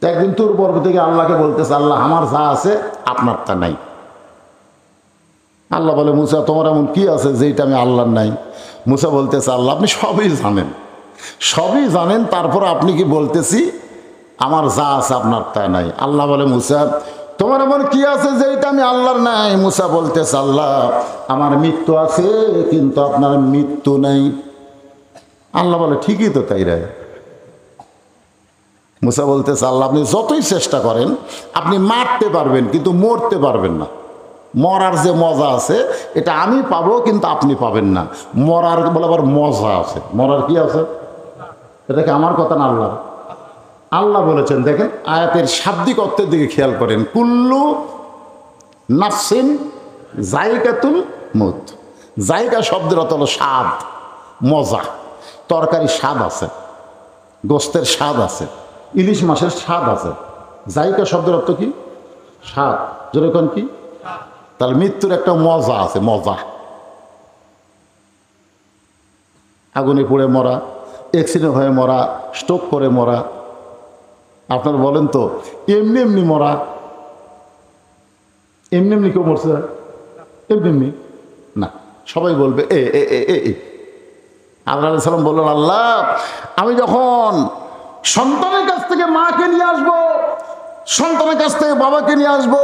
একদিন তুর পর্বত থেকে আল্লাহকে বলতেছে, আল্লাহ, আমার যা আছে আপনার তা নাই। আল্লাহ বলে, মুসা, তোমার এমন কি আছে যেটা আমি আল্লাহর নাই? মুসা বলতেছে, আল্লাহ, আপনি সবই জানেন, সবই জানেন, তারপর আপনি কি বলতেছি আমার যা আছে আপনার তা নাই? আল্লাহ বলে, মুসা, তোমার এমন কি আছে যেটা আমি আল্লাহর নাই? মুসা বলতেছে, আল্লাহ, আমার মৃত্যু আছে কিন্তু আপনার মৃত্যু নাই। আল্লাহ বলে, ঠিকই তো তাই রে। মুসা বলতেছে, আল্লাহ, আপনি যতই চেষ্টা করেন আপনি মারতে পারবেন কিন্তু মরতে পারবেন না। মরার যে মজা আছে এটা আমি পাবো কিন্তু আপনি পাবেন না। মরার বলে আবার মজা আছে। মরার কি আছে? এটা কি আমার কথা না আল্লাহ? আল্লাহ বলেছেন, দেখেন আয়াতের শাব্দিক অর্থের দিকে খেয়াল করেন, কুল্লু নাফসিন জায়গাতুল মউত। জায়গা শব্দের অর্থ হলো স্বাদ, মজা। তরকারি স্বাদ আছে, গোস্তের স্বাদ আছে, ইলিশ মাছের স্বাদ আছে। জায়গা শব্দের অর্থ কি? স্বাদ। যেরকম কি? তাহলে মৃত্যুর একটা মজা আছে, মজা। আগুনে পড়ে মরা, অ্যাক্সিডেন্ট হয়ে মরা, স্ট্রোক করে মরা। আপনার বলেন তো, এমনি এমনি মরা? এমনি এমনি কেউ মরছে? এমনি এমনি না। সবাই বলবে এ এ এ এ। আল্লাহ আলাইহিস সালাম বললেন, আল্লাহ, আমি যখন সন্তানের কাছ থেকে মাকে নিয়ে আসবো, সন্তানের কাছ থেকে বাবাকে নিয়ে আসবো,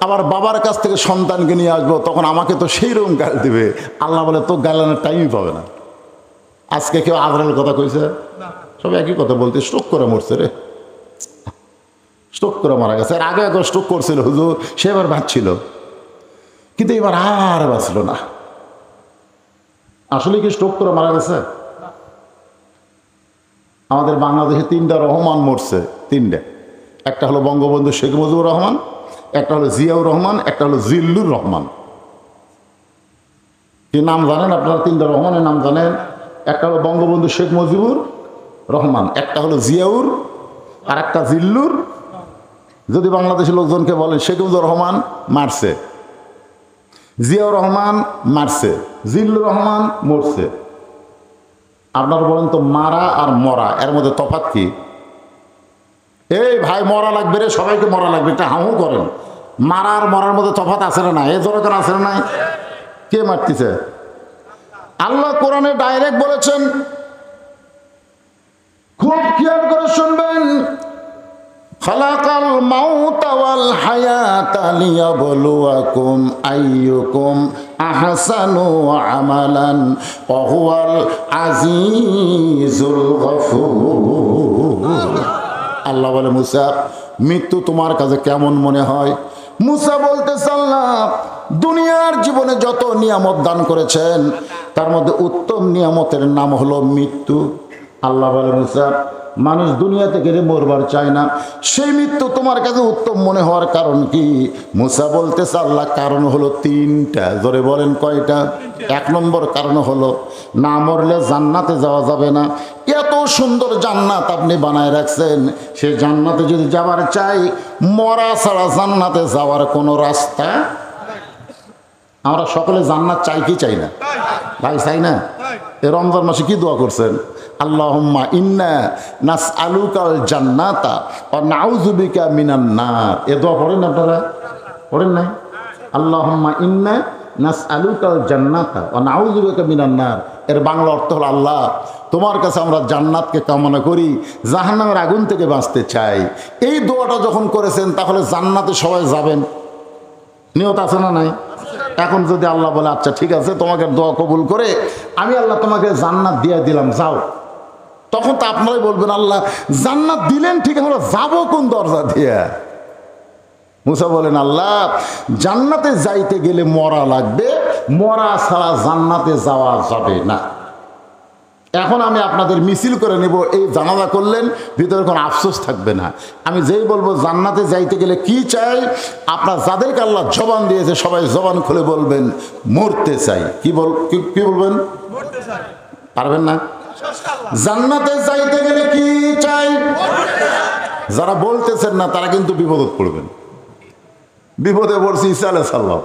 আবার বাবার কাছ থেকে সন্তানকে নিয়ে আসবো, তখন আমাকে তো সেই রকম গাল দিবে। আল্লাহ বলে, তো গালানোর টাইমই পাবে না। আজকে কেউ আজরাইলের কথা কইছে? সব একই কথা বলতে, স্ট্রোক করে মরছে রে, স্ট্রোক করে মারা গেছে। আর আগে একবার স্ট্রোক করছিল হুজুর, সে এবার বাঁচছিল, কিন্তু এবার আর বাঁচল না। আসলে কি স্ট্রোক করে মারা গেছে? আমাদের বাংলাদেশে 3টা রহমান মরছে, 3টা। একটা হলো বঙ্গবন্ধু শেখ মুজিবুর রহমান, একটা হলো জিয়াউর রহমান, একটা হলো জিল্লুর রহমান। কি নাম জানেন আপনারা? 3টা রহমানের নাম জানেন? একটা হলো বঙ্গবন্ধু শেখ মুজিবুর রহমান, একটা হলো জিয়াউর, আর একটা জিল্লুর। যদি বাংলাদেশের লোকজনকে বলেন শেখ মুজিবুর রহমান মারছে, জিয়াউর রহমান মারছে, জিল্লুর রহমান মরছে, আপনারা বলেন তো মারা আর মরা এর মধ্যে তফাৎ কি? এই ভাই, মরা লাগবে রে, সবাইকে মরা লাগবে, একটা হাউ করেন। মারা আর মরার মধ্যে তফাৎ আছে না? এ দরকার আছে না? কে মারতেছে? আল্লাহ কোরআনে ডাইরেক্ট বলেছেন, খুব খেয়াল করে শুনবেন, খালাকাল মাউতা ওয়াল হায়াতা লিয়াবলুয়াকুম আইয়ুকুম আহসানু আমালান ওয়া হুয়াল আজিজুল গফুর। আল্লাহ বলে, মুসা, মৃত্যু তোমার কাছে কেমন মনে হয়? মুসা বলতেছে, আল্লাহ, দুনিয়ার জীবনে যত নিয়ামত দান করেছেন তার মধ্যে উত্তম নিয়ামতের নাম হলো মৃত্যু। আল্লাহ বলে মুসা, মানুষ দুনিয়া থেকে মরবার চায় না, সেই মৃত্যু তোমার কাছে উত্তম মনে হওয়ার কারণ কি? মুসা বলতেছে আল্লাহ, কারণ হলো তিনটা। জোরে বলেন কয়টা? এক নম্বর কারণ হলো না মরলে জান্নাতে যাওয়া যাবে না। এত সুন্দর জান্নাত আপনি বানায় রাখছেন, সে জান্নাতে যদি যাবার চাই, মরা ছাড়া জান্নাতে যাওয়ার কোনো রাস্তা। আমরা সকলে জান্নাত চাই কি চাই না ভাই? চাই না? এ রমজান মাসে কি দোয়া করছেন? আল্লাহুম্মা ইন্না নাসআলুকাল জান্নাতা ওয়া নাউযু বিকা মিনান নার। এ দোয়া পড়েন আপনারা? পড়েন নাই? আল্লাহুম্মা ইন্না নাসআলুকাল জান্নাতা ওয়া নাউযু বিকা মিনান নার। এর বাংলা অর্থ হলো, আল্লাহ তোমার কাছে আমরা জান্নাতকে কামনা করি, জাহান্নামের আগুন থেকে বাঁচতে চাই। এই দোয়াটা যখন করেছেন তাহলে জান্নাতে সবাই যাবেন, নিয়ত আছে না নাই? এখন যদি আল্লাহ বলে আচ্ছা ঠিক আছে, তোমাকে দোয়া কবুল করে আমি আল্লাহ তোমাকে জান্নাত দিয়ে দিলাম, যাও, তখন তো আপনারাই বলবেন আল্লাহ জান্নাত দিলেন ঠিক, আমরা যাবো কোন দরজা দিয়ে? মুসা বলেন আল্লাহ জান্নাতে যাইতে গেলে মরা লাগবে, মরা ছাড়া জান্নাতে যাওয়া যাবে না। এখন আমি আপনাদের মিছিল করে নেব, এই জানাজা করলেন, ভিতরে কোনো আফসোস থাকবে না। আমি যেই বলবো জান্নাতে যাইতে গেলে কি চাই, আপনার যাদেরকে আল্লাহ জবান দিয়েছে সবাই জবান খুলে বলবেন মরতে চাই। কি বলবেন? পারবেন না? জান্নাতে যাইতে গেলে কি চাই? যারা বলতেছেন না তারা কিন্তু বিপদে পড়বেন। বিপদে পড়ছে ঈসা আলাইহিস সালাম।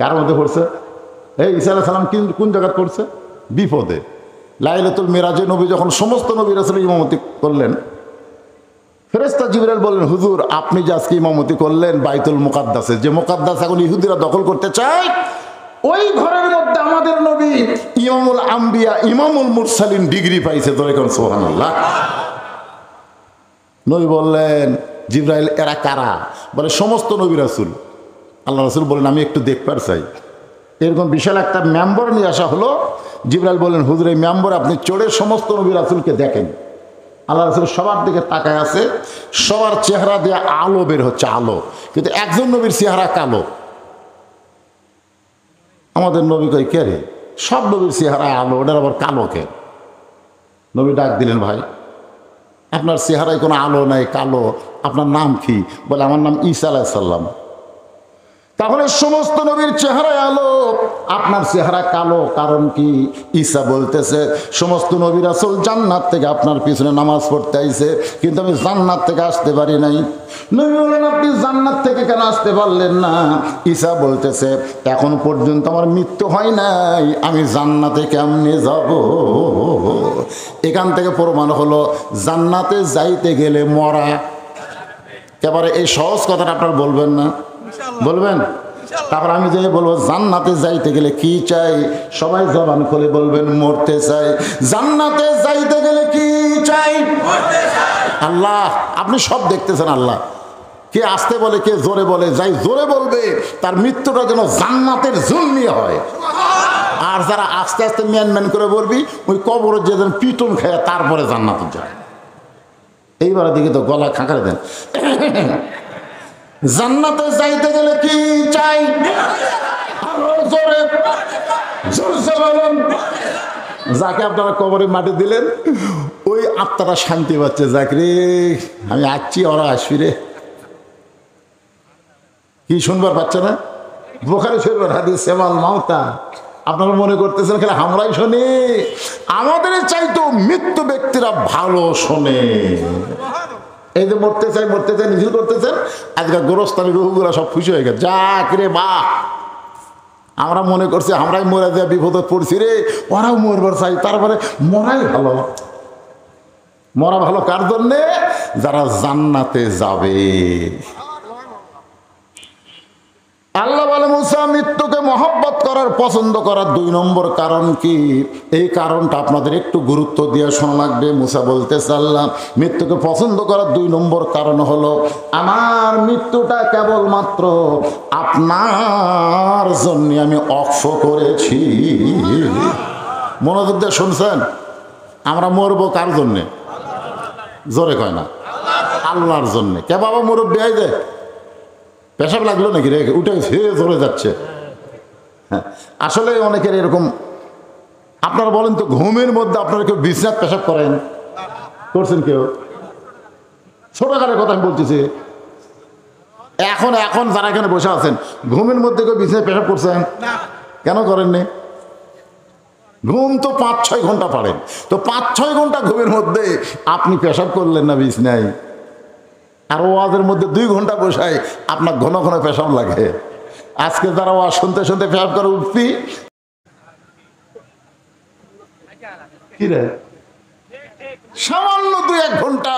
কার মধ্যে পড়ছে? এই ঈসা আলাইহিস সালাম কোন জায়গায় পড়ছে? বিপদে। লাইলাতুল মিরাজে নবী যখন সমস্ত নবী রাসূল ইমামতি করলেন, ফেরেশতা জিবরাইল বললেন হুজুর আপনি যে আজকে ইমামতি করলেন বাইতুল মুকাদ্দাসে, যে মুকাদ্দাস এখন ইহুদিরা দখল করতে চায়, ওই ঘরের মধ্যে আমাদের নবী ইমামুল আম্বিয়া ইমামুল মুরসালিন ডিগ্রি পাইছে। দরেকন সুবহানাল্লাহ। নবী বললেন জিবরাইল এরা কারা? বলে সমস্ত নবী রাসূল। আল্লাহ রাসূল বলেন আমি একটু দেখবার চাই। এরকম বিশাল একটা মেম্বার নিয়ে আসা হলো। জিবরাইল বলেন হুজুর এই মেম্বার আপনি চড়ে সমস্ত নবী রাসূলকে দেখেন। আল্লাহ রাসূল সবার দিকে তাকায় আছে, সবার চেহারা দিয়ে আলো বের হচ্ছে, আলো, কিন্তু একজন নবীর চেহারা কালো। আমাদের নবী কই কে রে? সব নবীর চেহারা আলো, ওটার আবার কালো কে? নবী ডাক দিলেন ভাই আপনার চেহারায় কোনো আলো নাই, কালো, আপনার নাম কি? বলে আমার নাম ঈসা আলাইহিস সালাম। তাহলে সমস্ত নবীর চেহারায় আলো, আপনার চেহারা কালো, কারণ কি? ঈসা বলতেছে সমস্ত নবী রাসূল জান্নাত থেকে আপনার পিছনে নামাজ পড়তে আইছে, কিন্তু আমি জান্নাত থেকে আসতে পারি নাই। নবী বলেন আপনি জান্নাত থেকে কেন আসতে পারলেন না? ঈসা বলতেছে এখন পর্যন্ত আমার মৃত্যু হয় নাই, আমি জান্নাতে কেমনে যাব? এখান থেকে প্রমাণ হলো জান্নাতে যাইতে গেলে মরা। এবারে এই সহজ কথাটা আপনারা বলবেন না? বলবেন? তারপর আমি যে বলবো জান্নাতে যাইতে গেলে কি চাই, সবাই জবান খুলে বলবেন মরতে চাই। জান্নাতে যাইতে গেলে কি চাই? আল্লাহ আপনি সব দেখতেছেন। আল্লাহ কে আসতে বলে, কে জোরে বলে, যাই জোরে বলবে তার মৃত্যুটা যেন জান্নাতের জন্য হয়। আর যারা আস্তে আস্তে ম্যান করে বলবি ওই কবরে যেদিন পিটন খায় তারপরে জান্নাতে যায়। এইবার দিকে তো গলা খাঁকারে দেন। জান্নাতে যাইতে গেলে কি চাই? যাকে আপনারা কবরে মাটি দিলেন ওই আত্মাটা শান্তি পাচ্ছে, যাক রে আমি আসছি ওরা আসবি রে, কি শুনবার পাচ্ছে না? বুখারী শরীফের হাদিস সেমাল মাউতা। আপনারা মনে করতেছেন খেলে আমরাই শুনি? আমাদের চাইতো মৃত্যু ব্যক্তিরা ভালো শোনে। এই যে মরতে চাই নিজের করতেছেন, আজকাল গোরস্থানী রুহুগুলা সব খুশি হয়ে গেছে, যাক রে বাহ, আমরা মনে করছি আমরাই মরে যায় বিপদে পড়ছি রে, ওরাও মরবার চাই, তারপরে মরাই ভালো। মরা ভালো কার জন্যে? যারা জান্নাতে যাবে। আল্লাহ বলে মুসা মৃত্যুকে মহব্বত করার, পছন্দ করার 2 নম্বর কারণ কি? এই কারণটা আপনাদের একটু গুরুত্ব দিয়ে শোনা লাগবে। মুসা বলতেছে আল্লাহ মৃত্যুকে পছন্দ করার 2 নম্বর কারণ হলো আমার মৃত্যুটা কেবলমাত্র আপনার জন্য আমি অক্ষ করেছি। মনোযোগ দিয়ে শুনছেন? আমরা মরবো কার জন্যে? জোরে কয় না? আল্লাহর জন্যে। কে বাবা মুরব্বী হয় যে পেশাব লাগলো নাকি রে, উঠে সে জোরে যাচ্ছে, আসলে অনেকের এরকম। আপনারা বলেন তো, ঘুমের মধ্যে আপনারা কেউ বিছনায় পেশাব করেন? করছেন কেউ? ছোটখাটো কথা আমি বলতেছি। এখন এখন যারা এখানে বসে আছেন, ঘুমের মধ্যে কেউ বিছনায় পেশাব করছেন? কেন করেননি? ঘুম তো 5-6 ঘন্টা পারেন, তো 5-6 ঘন্টা ঘুমের মধ্যে আপনি পেশাব করলেন না বিছনায়, আর ওয়াজের মধ্যে 2 ঘন্টা বসায় আপনার ঘন ঘন পেশাব লাগে। আজকে যারা ওয়াজ শুনতে শুনতে পেশাব করে উঠবি, কি রে, সামান্য 2-1 ঘন্টা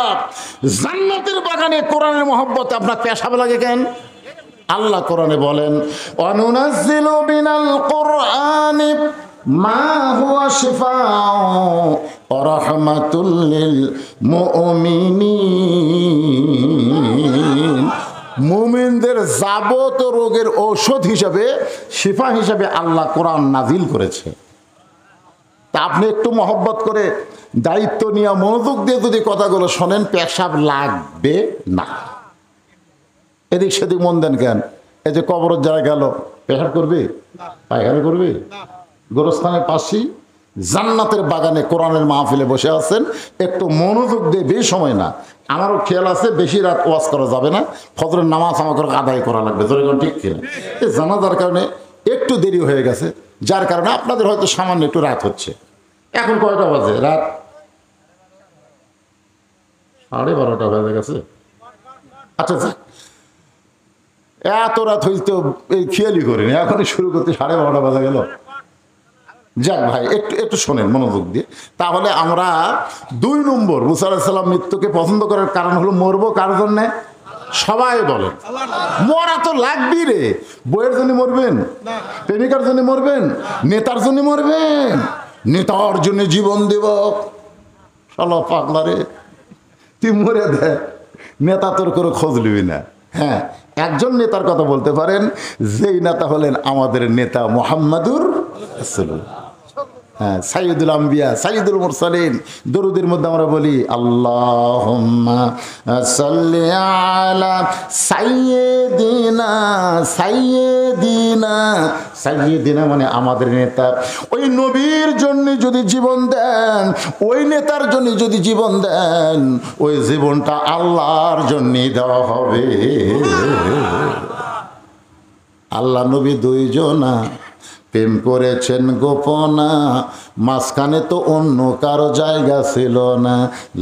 জান্নাতের বাগানে কোরআনের মহব্বতে আপনার পেশাব লাগে কেন? আল্লাহ কোরআনে বলেন, অনুনাজ্জিলু মিনাল কুরআনি মা হুয়া শিফাউ ওয়া রাহমাতুল লিল মুমিনিন। মুমিনদের যাবত রোগের ঔষধ হিসাবে, শিফা হিসাবে আল্লাহ কোরআন নাজিল করেছে। তা আপনি একটু মহব্বত করে দায়িত্ব নিয়ে মনোযোগ দিয়ে যদি কথাগুলো শোনেন, পেশাব লাগবে না। এদিক সেদিক মন দেন কেন? এই যে কবরের যারা গেল, পেশাব করবি, পায়খানা করবি? গোরস্থানের পাশেই জান্নাতের বাগানে কোরআনের মাহফিলে বসে আছেন, একটু মনোযোগ দিয়ে, বেশি সময় না। আমারও খেয়াল আছে, বেশি রাত ওয়াজ করা যাবে না, ফজরের নামাজ আমাকে আদায় করা লাগবে, জনগণ ঠিক কিনা? এই জানাজার কারণে একটু দেরি হয়ে গেছে, যার কারণে আপনাদের হয়তো সামান্য একটু রাত হচ্ছে। এখন কয়টা বাজে? রাত 12:30 হয়ে গেছে। আচ্ছা, এত রাত হইতে এই খেয়ালই করিনি, এখনই শুরু করতে 12:30 বাজে গেল। যাক ভাই, একটু একটু শোনেন মনোযোগ দিয়ে। তাহলে আমরা 2 নম্বর, মুসা আলাইহিস সালাম মৃত্যুকে পছন্দ করার কারণ হলো, মরবো কার জন্যে? সবাই বলেন, মরা তো লাগবি রে। বইয়ের জন্য মরবেন? প্রেমিকার জন্য মরবেন? নেতার জন্য মরবেন? নেতার জন্য জীবন দেব? শালা পাগলা রে, তুই মরে দে, নেতা তোর করে খোঁজ নিবি না। হ্যাঁ, একজন নেতার কথা বলতে পারেন, যেই নেতা হলেন আমাদের নেতা মুহাম্মাদুর রাসূলুল্লাহ। হ্যাঁ, সাইয়্যিদুল আম্বিয়া, সাইয়্যিদুল মুরসালিন। দরুদের মধ্যে আমরা বলি, আল্লাহুম্মা সাল্লি আলা সাইয়্যিদিনা, সাইয়্যিদিনা। সাইয়্যিদিনা মানে আমাদের নেতা। ওই নবীর জন্য যদি জীবন দেন, ওই নেতার জন্য যদি জীবন দেন, ওই জীবনটা আল্লাহর জন্যই দেওয়া হবে। আল্লাহ নবী 2 জনা, প্রেম করেছেন গোপনা, মাঝখানে তো অন্য কারো জায়গা ছিল না।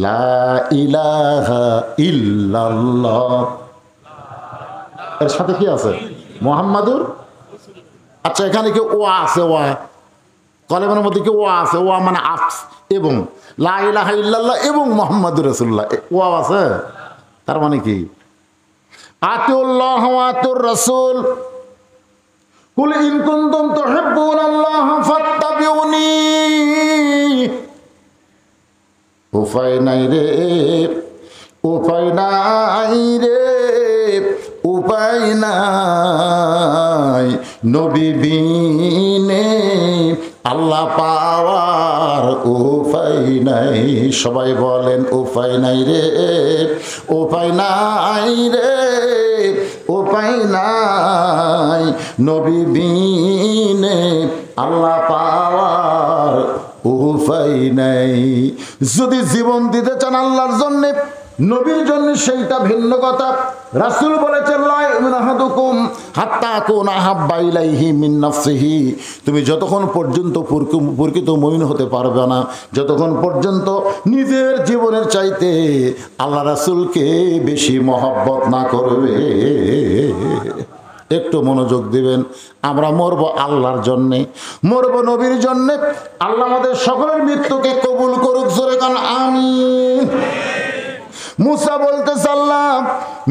লা ইলাহা ইল্লাল্লাহ, এর সাথে কি আছে? মুহাম্মাদুর। আচ্ছা, এখানে কি ওয়া আছে? ওয়া কলেমার মধ্যে কি ওয়া আছে? ওয়া মানে আফস, এবং লা ইলাহা ইল্লাল্লাহ এবং মুহাম্মাদুর রাসূলুল্লাহ, ওয়া আছে। তার মানে কি? আতিউল্লাহ ওয়া আতিউর রাসূল, কুল ইন কুনতুম তুহিব্বুনাল্লাহ ফাত্তাবিউনি। উপায় নাই রে, উপায় নাই রে, উপায় নাই, নবী বিনে আল্লাহ পাওয়ার উপায় নাই। সবাই বলেন, উপায় নাই রে, উপায় নাই রে, উপায় নাই, নবী বিনে আল্লাহ পাওয়ার উপায় নাই। যদি জীবন দিতে চান আল্লাহর জন্যে, নবীর জন্য, সেইটা ভিন্ন কথা। রাসূল বলেছেন, লা ইউমিনু আহাদুকুম হাত্তা আকুনা আহাব্বা ইলাইহি মিন নাফসিহি। তুমি যতক্ষণ পর্যন্ত প্রকৃত মুমিন হতে পারবে না, যতক্ষণ পর্যন্ত নিজের জীবনের চাইতে আল্লাহ রাসূলকে বেশি মহব্বত না করবে। একটু মনোযোগ দিবেন। আমরা মরব আল্লাহর জন্যে, মরব নবীর জন্যে। আল্লাহ আমাদের সকলের মৃত্যুকে কবুল করুক, জোরে কান আমিন। মুসা বলতেছে, আল্লাহ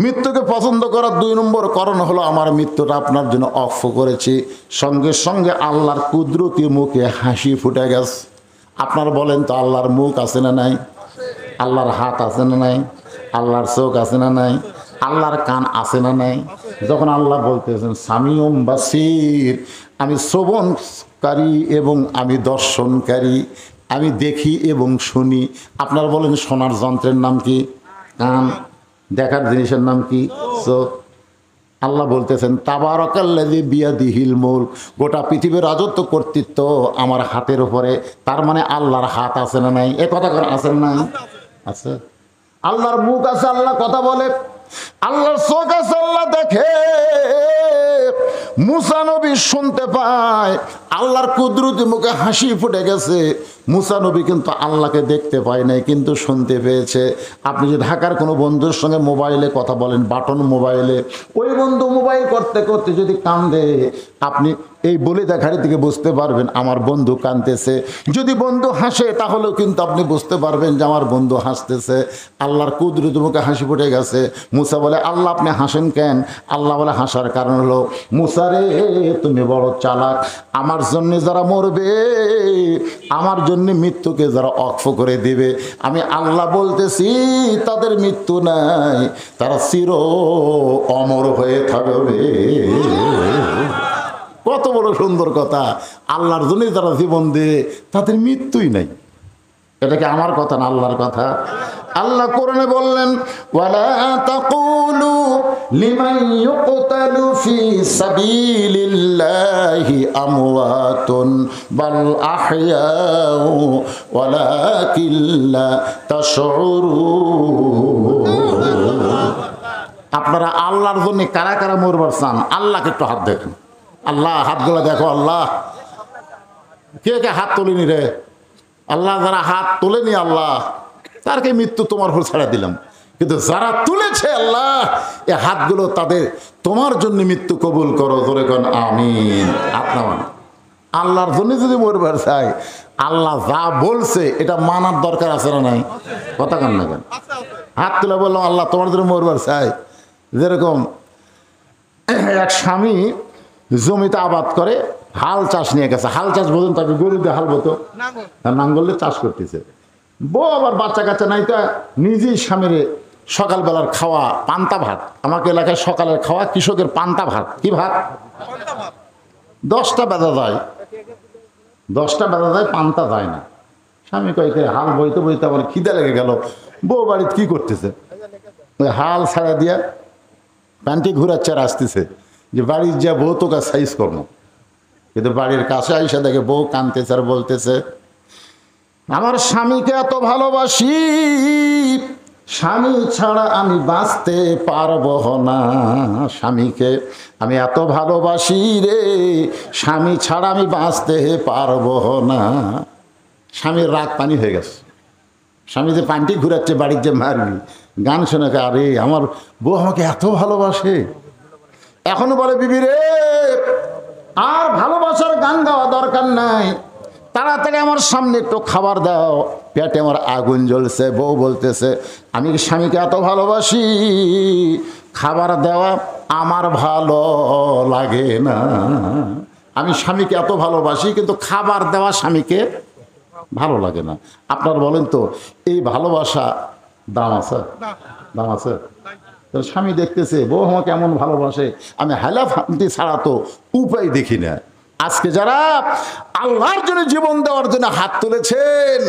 মৃত্যুকে পছন্দ করার 2 নম্বর কারণ হলো, আমার মৃত্যুটা আপনার জন্য অক্ষ করেছি। সঙ্গে সঙ্গে আল্লাহর কুদরতি মুখে হাসি ফুটে গেছে। আপনার বলেন তো, আল্লাহর মুখ আছে না নাই? আল্লাহর হাত আছে না নাই? আল্লাহর চোখ আছে না নাই? আল্লাহর কান আছে না নাই? যখন আল্লাহ বলতেছেন সামিউম বাসির, আমি শ্রবণকারী এবং আমি দর্শনকারী, আমি দেখি এবং শুনি। আপনার বলেন, শোনার যন্ত্রের নাম কি? কান। দেখার জিনিসের নাম কি? চোখ। আল্লাহ বলতেছেন তাবারাকাল্লাযী বিয়াদিহিল মুলক, গোটা পৃথিবীর রাজত্ব কর্তৃত্ব আমার হাতের উপরে। তার মানে আল্লাহর হাত আছে না নাই? এ কথা আছে না? আছে। আল্লাহর মুখ আছে, আল্লাহ কথা বলে, আল্লাহর চোখ আছে, আল্লাহ দেখে। মুসা নবী শুনতে পায়, আল্লাহর কুদরতি মুখে হাসি ফুটে গেছে। মুসা নবী কিন্তু আল্লাহকে দেখতে পায় নাই, কিন্তু শুনতে পেয়েছে। আপনি যে ঢাকার কোনো বন্ধুর সঙ্গে মোবাইলে কথা বলেন, বাটন মোবাইলে, ওই বন্ধু মোবাইল করতে করতে যদি কান্দে, আপনি এই বলে দেখার দিকে বুঝতে পারবেন আমার বন্ধু কাঁদতেছে। যদি বন্ধু হাসে তাহলেও কিন্তু আপনি বুঝতে পারবেন যে আমার বন্ধু হাসতেছে। আল্লাহর কুদরতি মুখে হাসি ফুটে গেছে। মুসা বলে, আল্লাহ আপনি হাসেন কেন? আল্লাহ বলে, হাসার কারণ হলো, মুসা রে তুমি বড় চালাক। আমার জন্য যারা মরবে, আমার জন্য মৃত্যুকে যারা অক্ষ করে দিবে, আমি আল্লাহ বলতেছি তাদের মৃত্যু নাই, তারা চির অমর হয়ে থাকবে। কত বড় সুন্দর কথা! আল্লাহর জন্য যারা জীবন দেয় তাদের মৃত্যুই নাই। এটা কি আমার কথা না আল্লাহর কথা? আল্লাহ কোরআনে বললেন, ওয়ালা তাকুলু লিমান ইউকতালু ফি সাবিলিল্লাহি আমওয়াতুন বাল আহইয়াউ ওয়ালাকিন লা তাশউরুন। আপনারা আল্লাহর জন্য কারা কারা মরবার চান? আল্লাহকে একটু হাত দেখেন। আল্লাহ হাতগুলো দেখো। আল্লাহ কে কে হাত তোলেনি রে? আল্লাহ যারা হাত তোলেনি, আল্লাহ তারকে মৃত্যু তোমার উপর ছেড়ে দিলাম। কিন্তু যারা তুলেছে, আল্লাহ এই হাতগুলো তাদের তোমার জন্য মৃত্যু কবুল করো। ধরে কোন আমিন। আপনার আল্লাহর জন্য যদি মরবার চাই, আল্লাহ যা বলছে এটা মানার দরকার আছে না নাই? কথা কান না কেন? হাত তুলে বললাম আল্লাহ তোমার জন্য মরবার চাই। যেরকম এক স্বামী জমিতে আবাদ করে, হাল চাষ নিয়ে গেছে। হাল চাষ বোঝেন? তাকে গরু দিয়ে হাল বতো, নাঙ্গল দিয়ে চাষ করতেছে। বউ আবার বাচ্চা কাচ্চা নাই, তো নিজেই স্বামীর সকালবেলার খাওয়া পান্তা ভাত। আমাকে এলাকায় সকালের খাওয়া কৃষকের পান্তা ভাত। কি ভাত? 10টা বেজা যায়, 10টা বেজা যায়, পান্তা যায় না। স্বামী কয়েকে হাল বইতে বইতে আবার খিদে লেগে গেল। বউ বাড়িতে কি করতেছে? ওই হাল ছাড়া দিয়া প্যান্টি ঘুরাচ্ছে আর আসতেছে যে বাড়ির যা বউ তোকে সাইজ করবো। কিন্তু বাড়ির কাছে আইসা দেখে বউ কাঁদতেছে আর বলতেছে, আমার স্বামীকে এত ভালোবাসি, স্বামী ছাড়া আমি বাঁচতে পারবো না। স্বামীকে আমি এত ভালোবাসি রে, স্বামী ছাড়া আমি বাঁচতে পারবো না। স্বামীর রাগ পানি হয়ে গেছে। স্বামী যে পানটি ঘুরাচ্ছে বাড়ির যে মারবি, গান শুনে, আরে আমার বউ আমাকে এত ভালোবাসে। এখনো বলে, বিবি রে আর ভালোবাসার গান গাওয়া দরকার নাই, তাড়াতাড়ি আমার সামনে একটু খাবার দাও, পেটে আমার আগুন জ্বলছে। বউ বলতেছে, আমি স্বামীকে এত ভালোবাসি, খাবার দেওয়া আমার ভালো লাগে না। আমি স্বামীকে এত ভালোবাসি, কিন্তু খাবার দেওয়া স্বামীকে ভালো লাগে না। আপনার বলেন তো, এই ভালোবাসা দাম আছে? দাম আছে? স্বামী দেখতেছে বউ আমাকে কেমন ভালোবাসে, আমি হালাফান্তি ছাড়া তো উপায় দেখি না। আজকে যারা আল্লাহর জন্য জীবন দেওয়ার জন্য হাত তুলেছেন,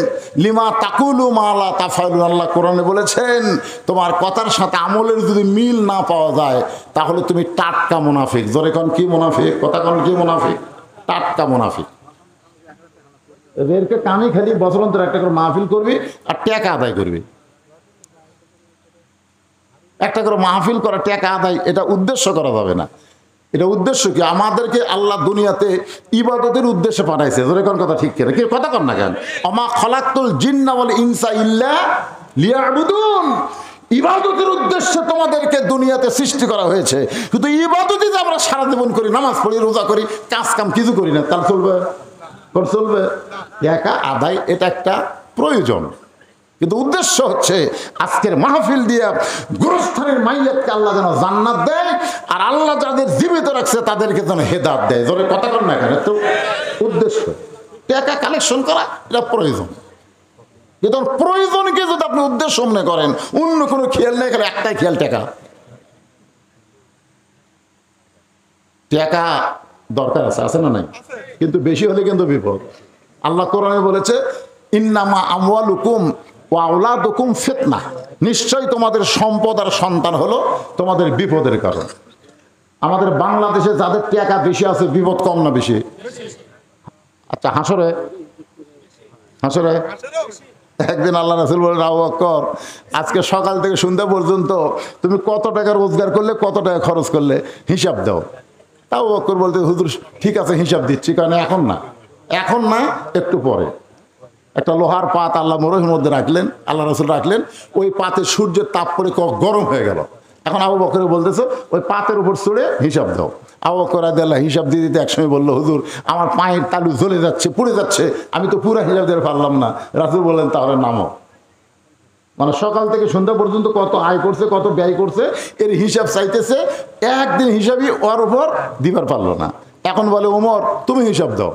লিমা তাকুলু মালা তাফালু, আল্লাহ কোরআনে বলেছেন, তোমার কথার সাথে আমলের যদি মিল না পাওয়া যায় তাহলে তুমি টাটকা মুনাফিক। জোরে কোন কি মুনাফিক? কথা কোন কি মুনাফিক? টাটকা মুনাফিক। এদেরকে কামি খালি বছর অন্তর একটা করে মাহফিল করবি আর টাকা আদায় করবি। একটা করে মাহফিল করা, টাকা আদায়, এটা উদ্দেশ্য করা যাবে না। এটা উদ্দেশ্য কি? আমাদেরকে আল্লাহ দুনিয়াতে ইবাদতের উদ্দেশ্যে পাঠাইছে। যেরকম কথা ঠিক কেন? কি কথা কর না কেন? অমা খলাকতুল জিন্না ওয়াল ইনসা ইল্লা লিয়াবুদুন। ইবাদতের উদ্দেশ্যে তোমাদেরকে দুনিয়াতে সৃষ্টি করা হয়েছে। কিন্তু ইবাদতই যে আমরা সারা জীবন করি, নামাজ পড়ি, রোজা করি, কাজ কাম কিছু করি না, তাহলে চলবে? চলবে? টাকা আদায় এটা একটা প্রয়োজন, কিন্তু উদ্দেশ্য হচ্ছে আজকের মাহফিল দিয়ে গুরুস্থানের মাইয়াতকে আল্লাহ যেন জান্নাত দেয়, আর আল্লাহ যাদের জীবিত রাখছে তাদেরকে যেন হেদাত দেয়। জোরে কথা কর না এখানে তো উদ্দেশ্য। টাকা কালেকশন করা এটা প্রয়োজন, কিন্তু প্রয়োজনকে যদি আপনি উদ্দেশ্য মনে করেন, অন্য কোনো খেয়াল নেই, খেলে একটাই খেয়াল, টাকা। টাকা দরকার আছে, আছে না নাই? কিন্তু বেশি হলে কিন্তু বিপদ। আল্লাহ কোরআনে বলেছে, ইন্নামা আমওয়ালুকুম ওয়া আওলাদুকুম ফিতনা, নিশ্চয়ই তোমাদের সম্পদ আর সন্তান হলো তোমাদের বিপদের কারণ। আমাদের বাংলাদেশে যাদের টাকা বেশি আছে বিপদ কম না বেশি? আচ্ছা হাসরে একদিন আল্লাহ রাসূল বলেন, আবু বকর আজকে সকাল থেকে সন্ধ্যা পর্যন্ত তুমি কত টাকা রোজগার করলে, কত টাকা খরচ করলে, হিসাব দাও। আবু বকর বলতে, হুজুর ঠিক আছে হিসাব দিচ্ছি, কারণ এখন না একটু পরে। একটা লোহার পাত আল্লাহ মরুভূমির মধ্যে রাখলেন, আল্লাহ রাসূল রাখলেন, ওই পাতে সূর্যের তাপ পরে গরম হয়ে গেল। এখন আবু বকর বলতেছে ওই পাতের উপর চড়ে হিসাব দাও। আবু বকর রাদিয়াল্লাহু হিসাব দিয়ে দিতে একসময় বললো, হুজুর আমার পায়ের তালু জ্বলে যাচ্ছে, পুড়ে যাচ্ছে, আমি তো পুরো হিসাব দিতে পারলাম না। রাসূল বললেন তাহলে নামো। মানে সকাল থেকে সন্ধ্যা পর্যন্ত কত আয় করছে, কত ব্যয় করছে, এর হিসাব চাইতেছে। একদিন হিসাবই ওর উপর দিবার পারলো না। এখন বলে, ওমর তুমি হিসাব দাও।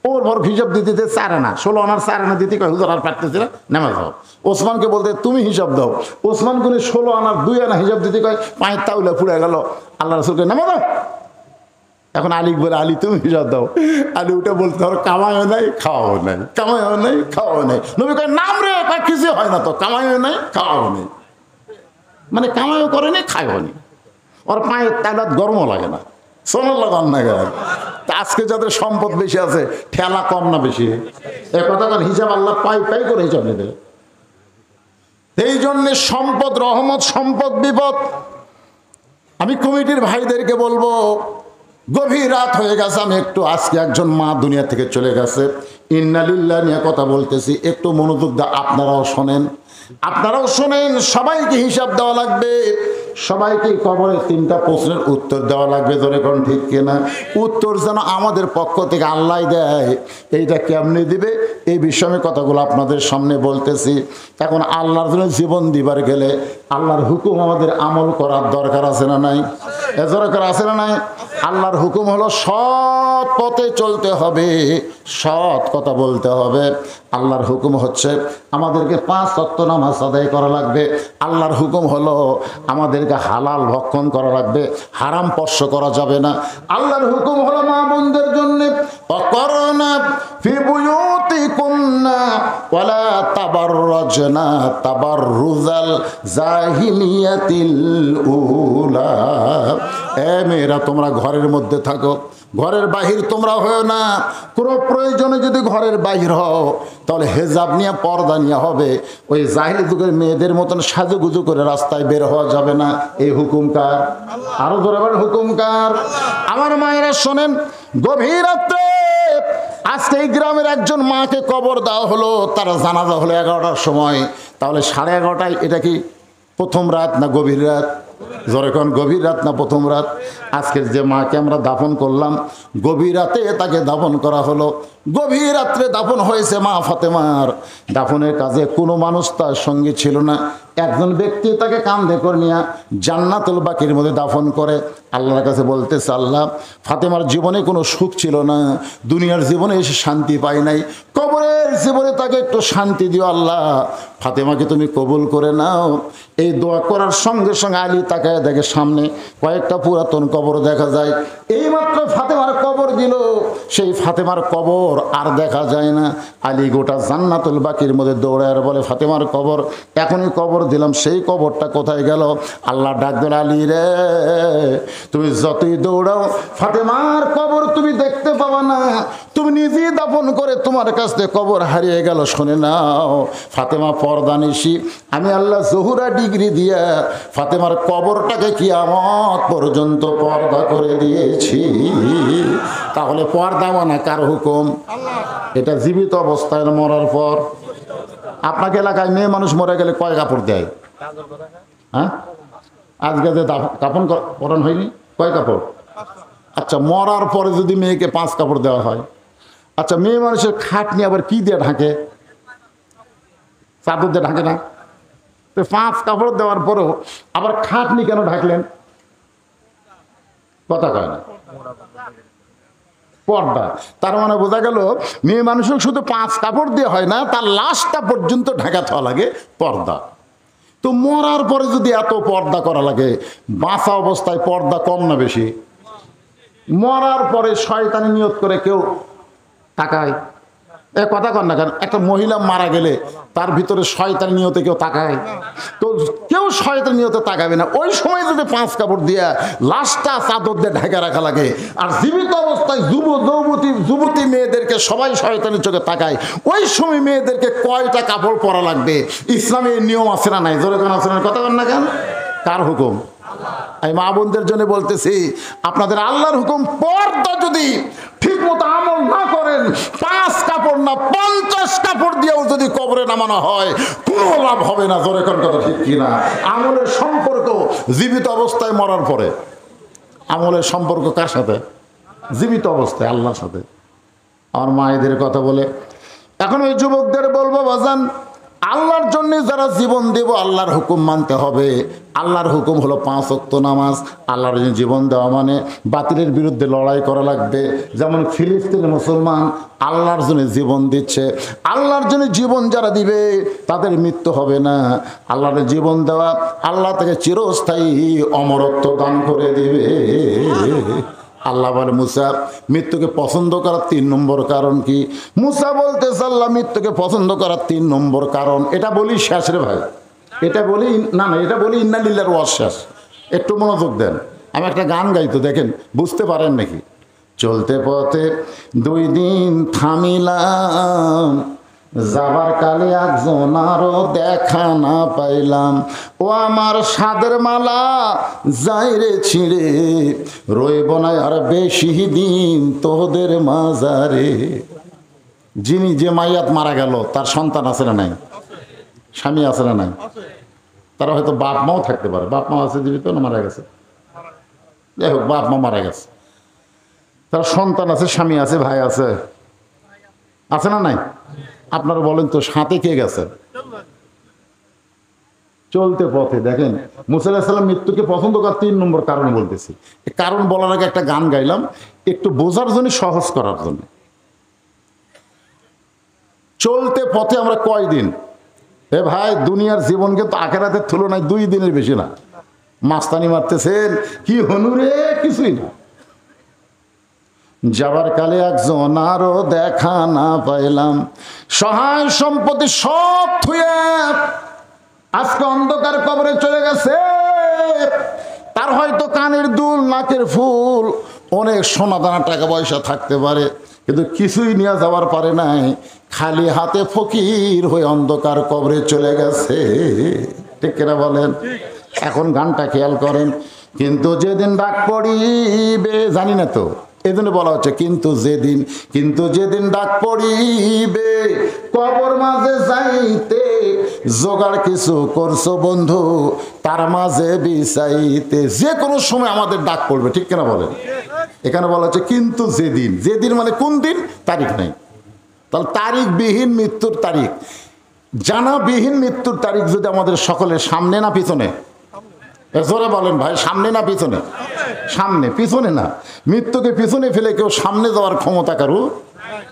ওর ভর হিসাব দিতে 4 আনা 16 আনার 4 আনা দিতে কয়, হুজুর আর পারতেছে না, নামাজ দাও। ওসমানকে বলতে তুমি হিসাব দাও। ওসমান গুলি 16 আনার 2 আনা হিসাব দিতে কয়, পায়ের তাউলা পুড়ে গেল। আল্লাহ রাসূলকে নামাজ দাও। এখন আলী বলে, আলী তুমি হিসাব দাও। আলী উঠে বলতে ধরো, কামাইও নাই খাওয়াও নাই, কামাইও নাই খাওয়াও নাই। নবী কয় নাম রে, কয় কিছু হয় না তো, কামাইও নাই খাওয়াও নেই, মানে কামাইও করে নি খায়ও নি। ওর পায়ের তালাত গরমও লাগে না, সোনার লাগান না গেল। আজকে যাদের সম্পদ বেশি আছে ঠেলা কম না বেশি? এ কথাটার হিসাব আল্লাহ পাই করে হিসাব নেবে। এই জন্যে সম্পদ রহমত, সম্পদ বিপদ। আমি কমিটির ভাইদেরকে বলবো, গভীর রাত হয়ে গেছে, আমি একটু আজকে একজন মা দুনিয়া থেকে চলে গেছে, ইন্না লিল্লাহি নিয়ে কথা বলতেছি, একটু মনোযোগ দিয়ে আপনারাও শোনেন, সবাইকে হিসাব দেওয়া লাগবে, সবাইকে কবরে 3টা প্রশ্নের উত্তর দেওয়া লাগবে। ধরে কোন ঠিক কিনা? উত্তর যেন আমাদের পক্ষ থেকে আল্লাহ দেয়। এইটা কেমনে দিবে এই বিষয়ে কথাগুলো আপনাদের সামনে বলতেছি। এখন আল্লাহর জন্য জীবন দিবার গেলে আল্লাহর হুকুম আমাদের আমল করার দরকার আছে না নাই? দরকার আছে না নাই? আল্লাহর হুকুম হলো সৎ পথে চলতে হবে, সৎ কথা বলতে হবে। আল্লাহর হুকুম হচ্ছে আমাদেরকে 5 ওয়াক্ত নামাজ আদায় করা লাগবে। আল্লাহর হুকুম হলো আমাদেরকে হালাল ভক্ষণ করা লাগবে, হারাম স্পর্শ করা যাবে না। আল্লাহর হুকুম হলো মা বোনদের জন্য, অকরনা ফি বুয়ুতিকুন্না ওয়ালা তাবাররাজনা তাবাররুজাল জাহিলিয়াতিল উলা। এ মেয়েরা তোমরা ঘরের মধ্যে থাকো, ঘরের বাহির তোমরা হও না। কোনো প্রয়োজনে যদি ঘরের বাহির হও তাহলে হেজাব নিয়ে, পর্দা নিয়ে হবে। ওই জাহিলি যুগের মেয়েদের মতন সাজুগুজু করে রাস্তায় বের হওয়া যাবে না। এই হুকুম কার? আরো জোরে বলেন, হুকুম কার? আমার মায়েরা শোনেন, গভীর রাত্রে আজকে এই গ্রামের একজন মাকে কবর দেওয়া হলো, তার জানাজা হলো 11টার সময়। তাহলে 11:30টায় এটা কি প্রথম রাত না গভীর রাত? জোরে কোন, গভীর রাত না প্রথম রাত? আজকের যে মাকে আমরা দাফন করলাম, গভীর রাতে তাকে দাফন করা হলো। গভীর রাত্রে দাফন হয়েছে মা ফাতেমার। দাফনের কাজে কোনো মানুষ তার সঙ্গে ছিল না। একজন ব্যক্তি তাকে কাঁধে করে নিয়ে জান্নাতুল বাকির মধ্যে দাফন করে। আল্লাহর কাছে বলতেছে, আল্লাহ ফাতেমার জীবনে কোনো সুখ ছিল না, দুনিয়ার জীবনে এসে শান্তি পায় নাই, কবরের জীবনে তাকে একটু শান্তি দিও আল্লাহ, ফাতেমাকে তুমি কবুল করে নাও। এই দোয়া করার সঙ্গে সঙ্গে আলী তাকায় দেখে সামনে কয়েকটা পুরাতন কবর দেখা যায়। এইমাত্র ফাতেমার কবর দিল, সেই ফাতেমার কবর আর দেখা যায় না। আলী গোটা জান্নাতুল বাকির মধ্যে দৌড়ায় আর বলে, ফাতেমার কবর এখনই কবর দিলাম, সেই কবরটা কোথায় গেল? আল্লাহ ডাক দিল, আলী রে তুমি যতই দৌড়াও ফাতেমার কবর তুমি দেখতে পাবা না, তুমি নিজেই দাফন করে তোমার কাছ থেকে কবর হারিয়ে গেল। শুনে নাও, ফাতেমা পর্দানিশী, আমি আল্লাহ জহুরা ডিগ্রি দিয়া ফাতেমার কবরটাকে কিয়ামত পর্যন্ত পর্দা করে দিয়েছি। তাহলে পর্দা মানে কার হুকুম? এটা জীবিত অবস্থায়, মরার পর? আপনাকে এলাকায় মেয়ে মানুষ মরে গেলে কয় কাপড় দেয়? হ্যাঁ, আজকে যে কাপড় পরান হয়নি, কয় কাপড়? আচ্ছা, মরার পরে যদি মেয়েকে 5 কাপড় দেওয়া হয়, আচ্ছা মেয়ে মানুষের খাট নিয়ে আবার কি দিয়ে ঢাকে? চাদর দিয়ে ঢাকে না? তো 5 কাপড় দেওয়ার পরেও আবার খাট নিয়ে কেন ঢাকলেন? কথা কয় না, পর্দা। তার মানে বোঝা গেল মেয়ে মানুষের শুধু 5 কাপড় দিয়ে হয় না, তার লাশটা পর্যন্ত ঢাকা থাকা লাগে পর্দা। তো মরার পরে যদি এত পর্দা করা লাগে, বাঁচা অবস্থায় পর্দা কম না বেশি? মরার পরে শয়তানি নিয়ত করে কেউ তাকায়, এ কথা কর না কেন, একটা মহিলা মারা গেলে তার ভিতরে শয়তান নিয়তে কেউ তাকায়? তো কেউ শয়তান নিয়তে তাকাবে না। ওই সময় যদি 5 কাপড় দিয়া লাশটা চাদর দিয়ে ঢেকে রাখা লাগে, আর জীবিত অবস্থায় যুবতী মেয়েদেরকে সবাই শয়তানের চোখে তাকায়, ওই সময় মেয়েদেরকে কয়টা কাপড় পরা লাগবে? ইসলামে এই নিয়ম আছে না নাই? জোরে কোন আছে না? কথা কর না কেন? কার হুকুম? আমি মা বোনদের জন্য বলতেছি, আপনাদের আল্লাহর হুকুম, পর্দা যদি ঠিক মতো আমল না করেন, 5 কাপড় না 50 কাপড় দিয়েও যদি কবরে নামানো হয়, কোনো লাভ হবে না। জোরে কোন কথা ঠিক কিনা? আমলের সম্পর্ক জীবিত অবস্থায় মরার পরে। আমলের সম্পর্ক কার সাথে? জীবিত অবস্থায় আল্লাহর সাথে। আমার মায়েদের কথা বলে এখন ওই যুবকদের বলবো, বাজান, আল্লাহর জন্য যারা জীবন দেব, আল্লাহর হুকুম মানতে হবে। আল্লাহর হুকুম হলো 5 ওয়াক্ত নামাজ। আল্লাহর জন্য জীবন দেওয়া মানে বাতিলের বিরুদ্ধে লড়াই করা লাগবে। যেমন ফিলিস্তিনের মুসলমান আল্লাহর জন্য জীবন দিচ্ছে। আল্লাহর জন্য জীবন যারা দিবে তাদের মৃত্যু হবে না। আল্লাহর জীবন দেওয়া আল্লাহ থেকে চিরস্থায়ী অমরত্ব দান করে দিবে। আল্লাহ বলে, মুসা, মৃত্যুকে পছন্দ করার 3 নম্বর কারণ কি? মুসা বলতেছে, আল্লাহ মৃত্যুকে পছন্দ করার 3 নম্বর কারণ, এটা বলি শেষ রে ভাই, এটা বলি না, এটা বলি ইন্না লিল্লাহির ওয়াজ শেষ। একটু মনোযোগ দেন, আমি একটা গান গাইতো, দেখেন বুঝতে পারেন নাকি। চলতে পথে 2 দিন থামিলাম, যাবার কালে একজন আরো দেখা না পাইলাম। ও আমার সাদের মালা যাই রে ছিঁড়ে, রইব না আর বেশি দিন তোদের মাজারে। যিনি যে মাইয়াত মারা গেল তার সন্তান আছে না নাই? স্বামী আছে না নাই? তারা হয়তো বাপ মাও থাকতে পারে। বাপ মা আছে জীবিত না মারা গেছে? যাই হোক, বাপ মা মারা গেছে, তার সন্তান আছে, স্বামী আছে, ভাই আছে, আছে না নাই? আপনারা বলেন তো, সাথে কে গেছে? চলতে পথে দেখেন মুসা আলাইহিস সালাম মৃত্যুকে পছন্দ করার 3 নম্বর কারণ বলতেছি। কারণ বলার আগে একটা গান গাইলাম একটু বোঝার জন্য, সহজ করার জন্য। চলতে পথে আমরা কয়দিন? এ ভাই, দুনিয়ার জীবন কিন্তু আখেরাতের তুলনায় 2 দিনের বেশি না। মাস্তানি মারতেছেন কি হনুরে, কিছুই না। যাবার কালে একজন আরো দেখা না পাইলাম, সহায় সম্পত্তি সব থুয়ে আজকে অন্ধকার কবরে চলে গেছে। তার হয়তো কানের দুল, নাকের ফুল, অনেক সোনা দানা টাকা পয়সা থাকতে পারে, কিন্তু কিছুই নিয়ে যাওয়ার পারে নাই। খালি হাতে ফকির হয়ে অন্ধকার কবরে চলে গেছে। ঠিক কিনা বলেন? এখন গানটা খেয়াল করেন, কিন্তু যেদিন ডাক পড়িবে, জানি না তো এই জন্য বলা হচ্ছে কিন্তু যেদিন ডাক পড়িবে, কবর মাঝে যাইতে জোগাড় কিছু করছো বন্ধু, তার মাঝে বিছাইতে। যে কোনো সময় আমাদের ডাক পড়বে। ঠিক কিনা বলেন? এখানে বলা হচ্ছে কিন্তু যেদিন মানে কোন দিন? তারিখ নাই। তাহলে তারিখবিহীন মৃত্যুর তারিখ, জানাবিহীন মৃত্যুর তারিখ যদি আমাদের সকলের সামনে না পিছনে? জোরে বলেন ভাই, সামনে না পিছনে? সামনে, পিছনে না। মৃত্যুকে পিছনে ফেলে কেউ সামনে যাওয়ার ক্ষমতা কারো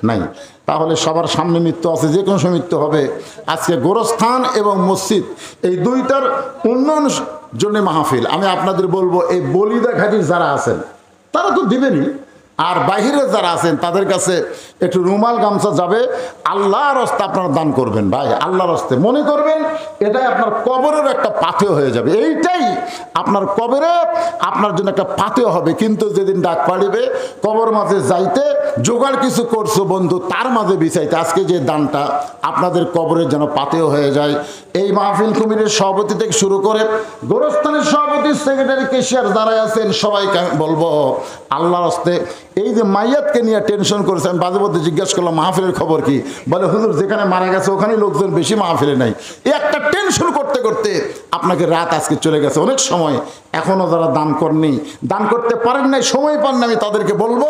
নাই। তাহলে সবার সামনে মৃত্যু আছে, যে কোনো সময় মৃত্যু হবে। আজকে গোরস্থান এবং মসজিদ এই 2টার উন্নয়ন জন্য মাহফিল। আমি আপনাদের বলবো, এই বলিদা ঘাটির যারা আছেন তারা তো দিবেনই, আর বাহিরে যারা আছেন তাদের কাছে একটু রুমাল গামছা যাবে। আল্লাহর রাস্তে আপনারা দান করবেন ভাই, আল্লাহর রাস্তে। মনে করবেন এটাই আপনার কবরের একটা পাথেয় হয়ে যাবে। এইটাই আপনার কবরে আপনার জন্য একটা পাথেয় হবে। কিন্তু যেদিন ডাক পাড়িবে, কবর মাঝে যাইতে জোগাড় কিছু করছো বন্ধু, তার মাঝে বিছাইতে। আজকে যে দানটা আপনাদের কবরের যেন পাথেয় হয়ে যায়। এই মাহফিল কমিটির সভাপতি থেকে শুরু করে গোরস্থানের সভাপতি, সেক্রেটারি, কেশিয়ার যারা আছেন, সবাইকে আমি বলবো, আল্লাহর রাস্তে এই যে মাইয়াতকে নিয়ে টেনশন করেছে। আমি বাজে মধ্যে জিজ্ঞেস করলাম মাহফিলের খবর কি? বলে হুজুর, যেখানে মারা গেছে ওখানেই লোকজন বেশি, মাহফিলে নাই। এই একটা টেনশন করতে করতে আপনাকে রাত আজকে চলে গেছে। অনেক সময় এখনো যারা দান করেননি, দান করতে পারেন নাই, সময় পান না, আমি তাদেরকে বলবো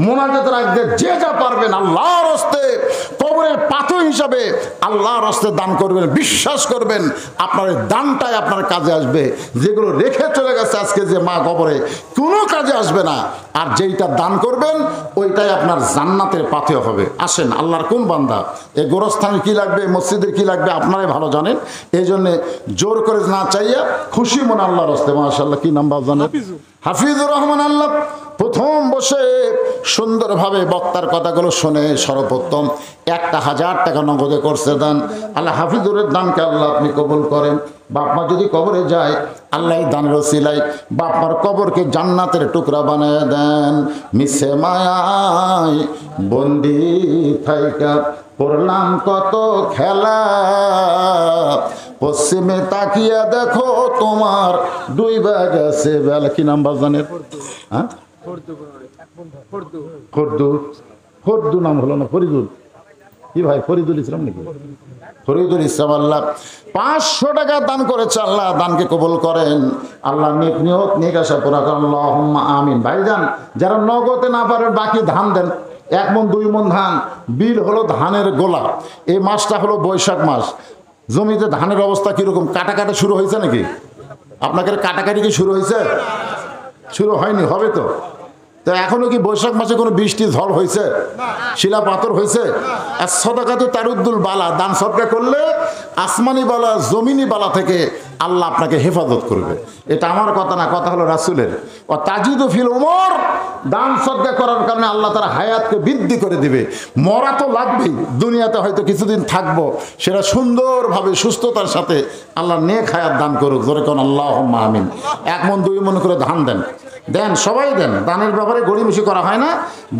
মোনাজাতের আগে যে যা পারবেন আল্লাহর রাস্তে কবরের পাথর হিসাবে আল্লাহর রাস্তে দান করবেন। বিশ্বাস করবেন আপনার দানটাই আপনার কাজে আসবে। যেগুলো রেখে চলে গেছে আজকে যে মা কবরে, কোনো কাজে আসবে না। আর যেইটা দান করবেন ওইটাই আপনার জান্নাতের পাথেয় হবে। আসেন, আল্লাহর কোন বান্দা, এই গোরস্থানে কি লাগবে, মসজিদের কি লাগবে আপনারাই ভালো জানেন। এই জন্যে জোর করে না চাইয়া খুশি মনে আল্লাহর রাস্তে, মাশাআল্লাহ, কি নাম বাবা জানেন? হাফিজুর রহমান। আল্লাহ প্রথম বসে সুন্দরভাবে বক্তার কথাগুলো শুনে সর্বপ্রথম 1,000 টাকা নগদে করছে দান। আল্লাহ হাফিজুরের দানকে আল্লাহ আপনি কবুল করেন। বাপমা যদি কবরে যায় আল্লাহ দানের ওসিলাই বাপমার কবরকে জান্নাতের টুকরা বানায় দেন। মিশে মায়ায় বন্দি থাইকা করলাম কত খেলা, পশ্চিমে তাকিয়া দেখো তোমার ডুইবা গেছে বেলা। কি নাম বাজানের? হ্যাঁ, ফরদু নাম হলো না, ফরিদুল। কি ভাই, ফরিদুল ইসলাম নাকি? ফরিদুল ইসলাম। আল্লাহ 500 টাকা দান করেছে, আল্লাহ দানকে কবুল করেন। আল্লাহ নেক নিয়ত নেক আশা পুরা করেন। আল্লাহুম্মা আমিন। ভাইজান যারা নগদে না পারেন বাকি ধান দেন। 1 মণ 2 মণ ধান। বিল হলো ধানের গোলা। এই মাসটা হলো বৈশাখ মাস। জমিতে ধানের অবস্থা কিরকম? কাটাকাটি শুরু হয়েছে নাকি? আপনাদের কাটাকাটি কি শুরু হয়েছে? শুরু হয়নি, হবে তো। তো এখনো কি বৈশাখ মাসে কোনো বৃষ্টি ঝড় হয়েছে? শিলা পাথর হয়েছে? আর সদাকা তো তারুদ্দুল বালা, দান সদকা করলে আসমানি বালা জমিনি বালা থেকে আল্লাহ আপনাকে হেফাজত করবে। এটা আমার কথা না, কথা হলো রাসূলের। ও তাজিদু ফিল উমর, দান সদকা করার কারণে আল্লাহ তার হায়াতকে বৃদ্ধি করে দিবে। মরা তো লাগবেই, দুনিয়াতে হয়তো কিছুদিন থাকবো, সেটা সুন্দরভাবে সুস্থতার সাথে আল্লাহ নেক হায়াত দান করুক। জোরে কোন আল্লাহুম্মা আমিন। 1 মণ 2 মণ করে ধান দেন, দেন, সবাই দেন। দানের ব্যাপারে গড়িমসি করা হয় না।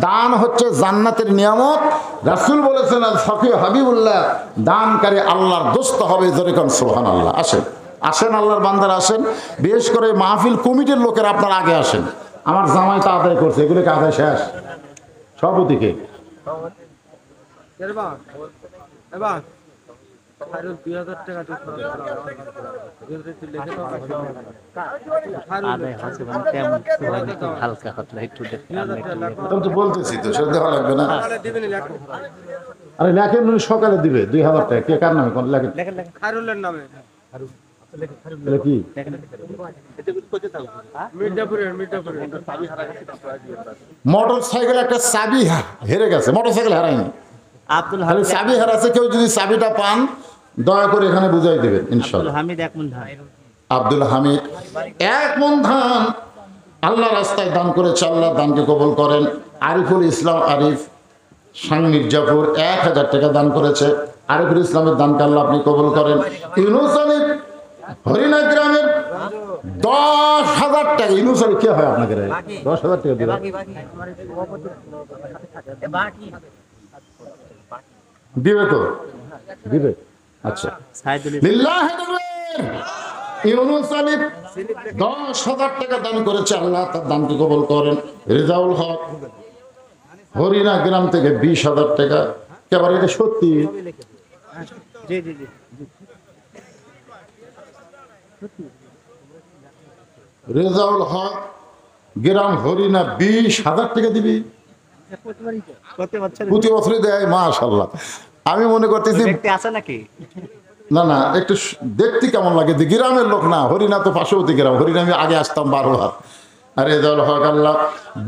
দান হচ্ছে জান্নাতের নিয়ামত। রাসূল বলেছেন আল ফাকি হাবিবুল্লাহ, দানকারী আল্লাহর দোস্ত হবে। জোরে কোন সুবহানাল্লাহ। আসেন আসেন আল্লাহর বান্দারা আসেন। বিশেষ করে মাহফিল কমিটির লোকেরা আপনারা আগে আসেন। আমার জামাই তো আদায় করছে, এগুলোকে আদায় শেষ সব ওদিকে। বলতেছি তো সে দেওয়া লাগবে না। আরে লেখেন, সকালে দিবে 2000 টাকা। কে কার নামে? কোন লেখেন? খায়রুলের নামে। কি মোটর সাইকেল একটা চাবি হেরে গেছে, মোটর সাইকেল হারায়নি, চাবি হারাচ্ছে। কেউ যদি চাবিটা পান দয়া করে এখানে বুঝাই দেবেন ইনশাআল্লাহ। আব্দুল হামিদ 1 মণ ধান আল্লাহ রাস্তায় দান করেছে, আল্লাহ দানকে কবুল করেন। আরিফুল ইসলাম আরিফ সাং মির্জাপুর 1000 টাকা দান করেছে। আরিফুল ইসলামের দানকে আল্লাহ আপনি কবুল করেন। ইউনুস আলী হরিণা গ্রামের 10,000 টাকা। ইউনুস আলী কে হয় আপনাদের? 10,000 টাকা দিবে, দিবে তো দিবে। আচ্ছা, ইউনুস আলী 10,000 টাকা দান করেছে, আল্লাহ তার দানকে কবুল করেন। রেজাউল হক হরিণা গ্রাম থেকে 20,000 টাকা। কেবল এটা সত্যি? রেজাউল হক গ্রাম হরিণা 20,000 টাকা দিবি? প্রতি বছরই দেয়, মাশাআল্লাহ। আমি মনে করতেছি না না, একটু দেখতে কেমন লাগে। গ্রামের লোক না, হরিণা তো পার্শ্ববর্তী গ্রাম। হরিণা আমি আগে আসতাম 12 হাত। আর রেজাউল হক আল্লাহ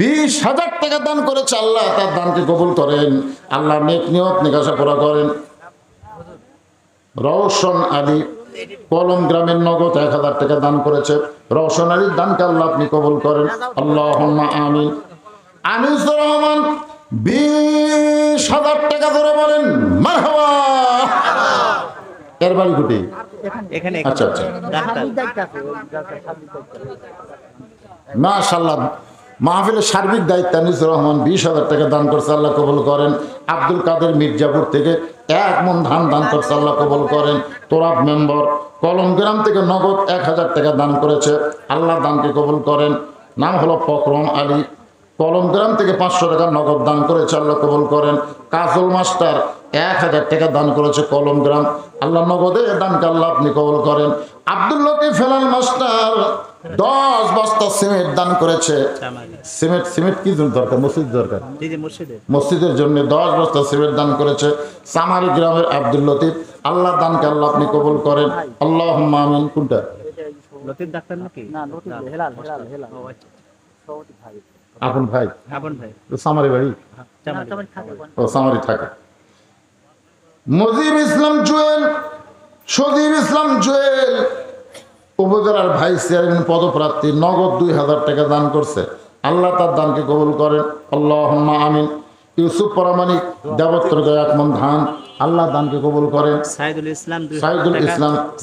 20,000 টাকা দান করেছে, আল্লাহ তার দানকে কবুল করেন। আল্লাহ নেক নিয়ত নিকাশা করা করেন। রওশন আলী কলম গ্রামের নগদ 1000 টাকা দান করেছে। রওশন আলীর দানকে আল্লাহ আপনি কবুল করেন। আল্লাহুম্মা আমিন। আনিসুর রহমান 20,000 টাকা ধরে বলেন মারহাবা। এর বাড়ি কোটি? আচ্ছা আচ্ছা, মাশাআল্লাহ। মাহফিলের সার্বিক দায়িত্ব আনিসুর রহমান 20,000 টাকা দান করছে, আল্লাহ কবুল করেন। আব্দুল কাদের মির্জাপুর থেকে 1 মণ ধান দান করছে, আল্লাহ কবুল করেন। তোরাব মেম্বার কলম গ্রাম থেকে নগদ 1000 টাকা দান করেছে, আল্লাহ দানকে কবুল করেন। নাম হলো ফকরম আলী, কলম গ্রাম থেকে 500 টাকা নগদ দান করেছে, আল্লাহ কবুল করেন। কাজল মাস্টার 1000 টাকা দান করেছে কলম গ্রাম, আল্লাহ নগদে দানকে আল্লাহ আপনি কবুল করেন। আব্দুল লতিফ ফেলাল মাস্টার 10 বস্তা সিমেন্ট দান করেছে। সিমেন্ট কি দরকার? মসজিদ দরকার, মসজিদের জন্য 10 বস্তা সিমেন্ট দান করেছে। সামারি গ্রামের আব্দুল লতিফ, আল্লাহ দানকে আল্লাহ আপনি কবুল করেন। আল্লাহুম্মা আমিন। কোনটা? লতিফ ডাক্তার নাকি? না, লতিফ হেলাল। আপন ভাই, সামারি বাড়ি? ও সামারি থাকে। মজিব ইসলাম জুয়েল, সজীব ইসলাম জুয়েল উপজেলার ভাইস চেয়ারম্যান পদপ্রার্থী, নগদ 2000 টাকা দান করছে, আল্লাহ তার দানকে কবুল করেন। আল্লাহুম্মা আমিন। ইউসুফ পরামানিক দেবত্র 1 মণ ধান, আল্লাহ দানকে কবুল করেন। সাইদুল ইসলাম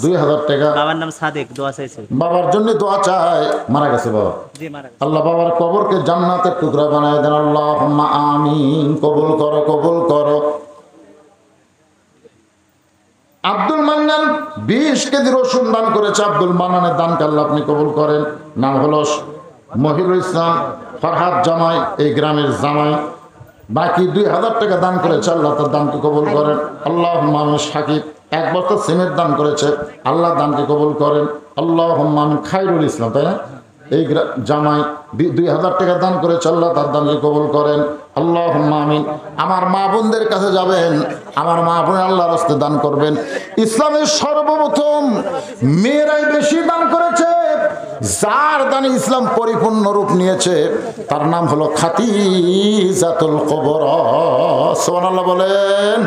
2000 টাকা। বাবার নাম সাদেক, দোয়া চাইছে। বাবার জন্য দোয়া চাই, মারা গেছে বাবা। জি, মারা গেছে। আল্লাহ বাবার কবরকে জান্নাতের টুকরা বানায় দেন। আল্লাহুম্মা আমিন। কবুল করো, কবুল করো। আব্দুল মান্নান 20 কেজি রসুন দান করেছে। আব্দুল মান্নানের দানকে আল্লাহ আপনি কবুল করেন। নাম হলো মহিরুল ইসলাম ফরহাদ জামাই, এই গ্রামের জামাই। বাকি 2000 টাকা দান করেছে, আল্লাহ তার দানকে কবুল করেন। আল্লাহুম্মা আমিন। সাকিব 1 বস্তা সিমেন্ট দান করেছে, আল্লাহ দানকে কবুল করেন। আল্লাহুম্মা আমিন। খায়রুল ইসলাম, তাই না, এই জামাই 2000 টাকা দান করেছে, আল্লাহ তার দানকে কবুল করেন। আল্লাহুম্মা আমিন। আমার মা বোনদের কাছে যাবেন, আমার মা বোন আল্লাহর রাস্তায় দান করবেন। ইসলামের সর্বপ্রথম মেয়েরাই বেশি দান করেছে। যার দানে ইসলাম পরিপূর্ণ রূপ নিয়েছে তার নাম হলো খাদিজাতুল কুবরা। সুবহানাল্লাহ বলেন।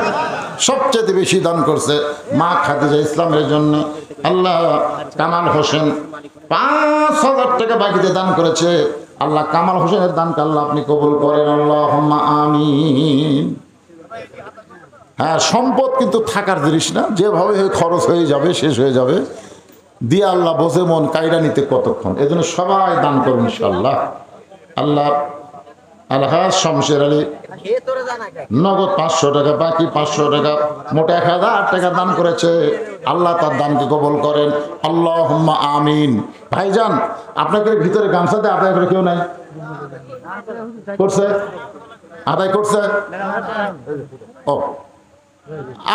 সবচেয়ে বেশি দান করছে মা খাদিজা ইসলামের জন্য। আল্লাহ কামাল হোসেন 5000 টাকা বাকিতে দান করেছে, আল্লাহ কামাল হোসেনের দানকে আল্লাহ আপনি কবুল করেন। আল্লাহুম্মা আমিন। হ্যাঁ, সম্পদ কিন্তু থাকার জিনিস না, যেভাবে খরচ হয়ে যাবে, শেষ হয়ে যাবে। দিয়ে আল্লাহ বোঝে মন কায়দা নিতে কতক্ষণ। এজন্য সবাই দান করুন ইনশাআল্লাহ। আল্লাহ আলহাজ শমশের আলী নগদ 500 টাকা, বাকি 500 টাকা, মোট 1000 টাকা দান করেছে, আল্লাহ তার দানকে কবুল করেন। আল্লাহুম্মা আমিন। ভাইজান, আপনাকে ভিতরে গামছাতে আদায় করে কেউ নাই করছে? আদায় করছে? ও,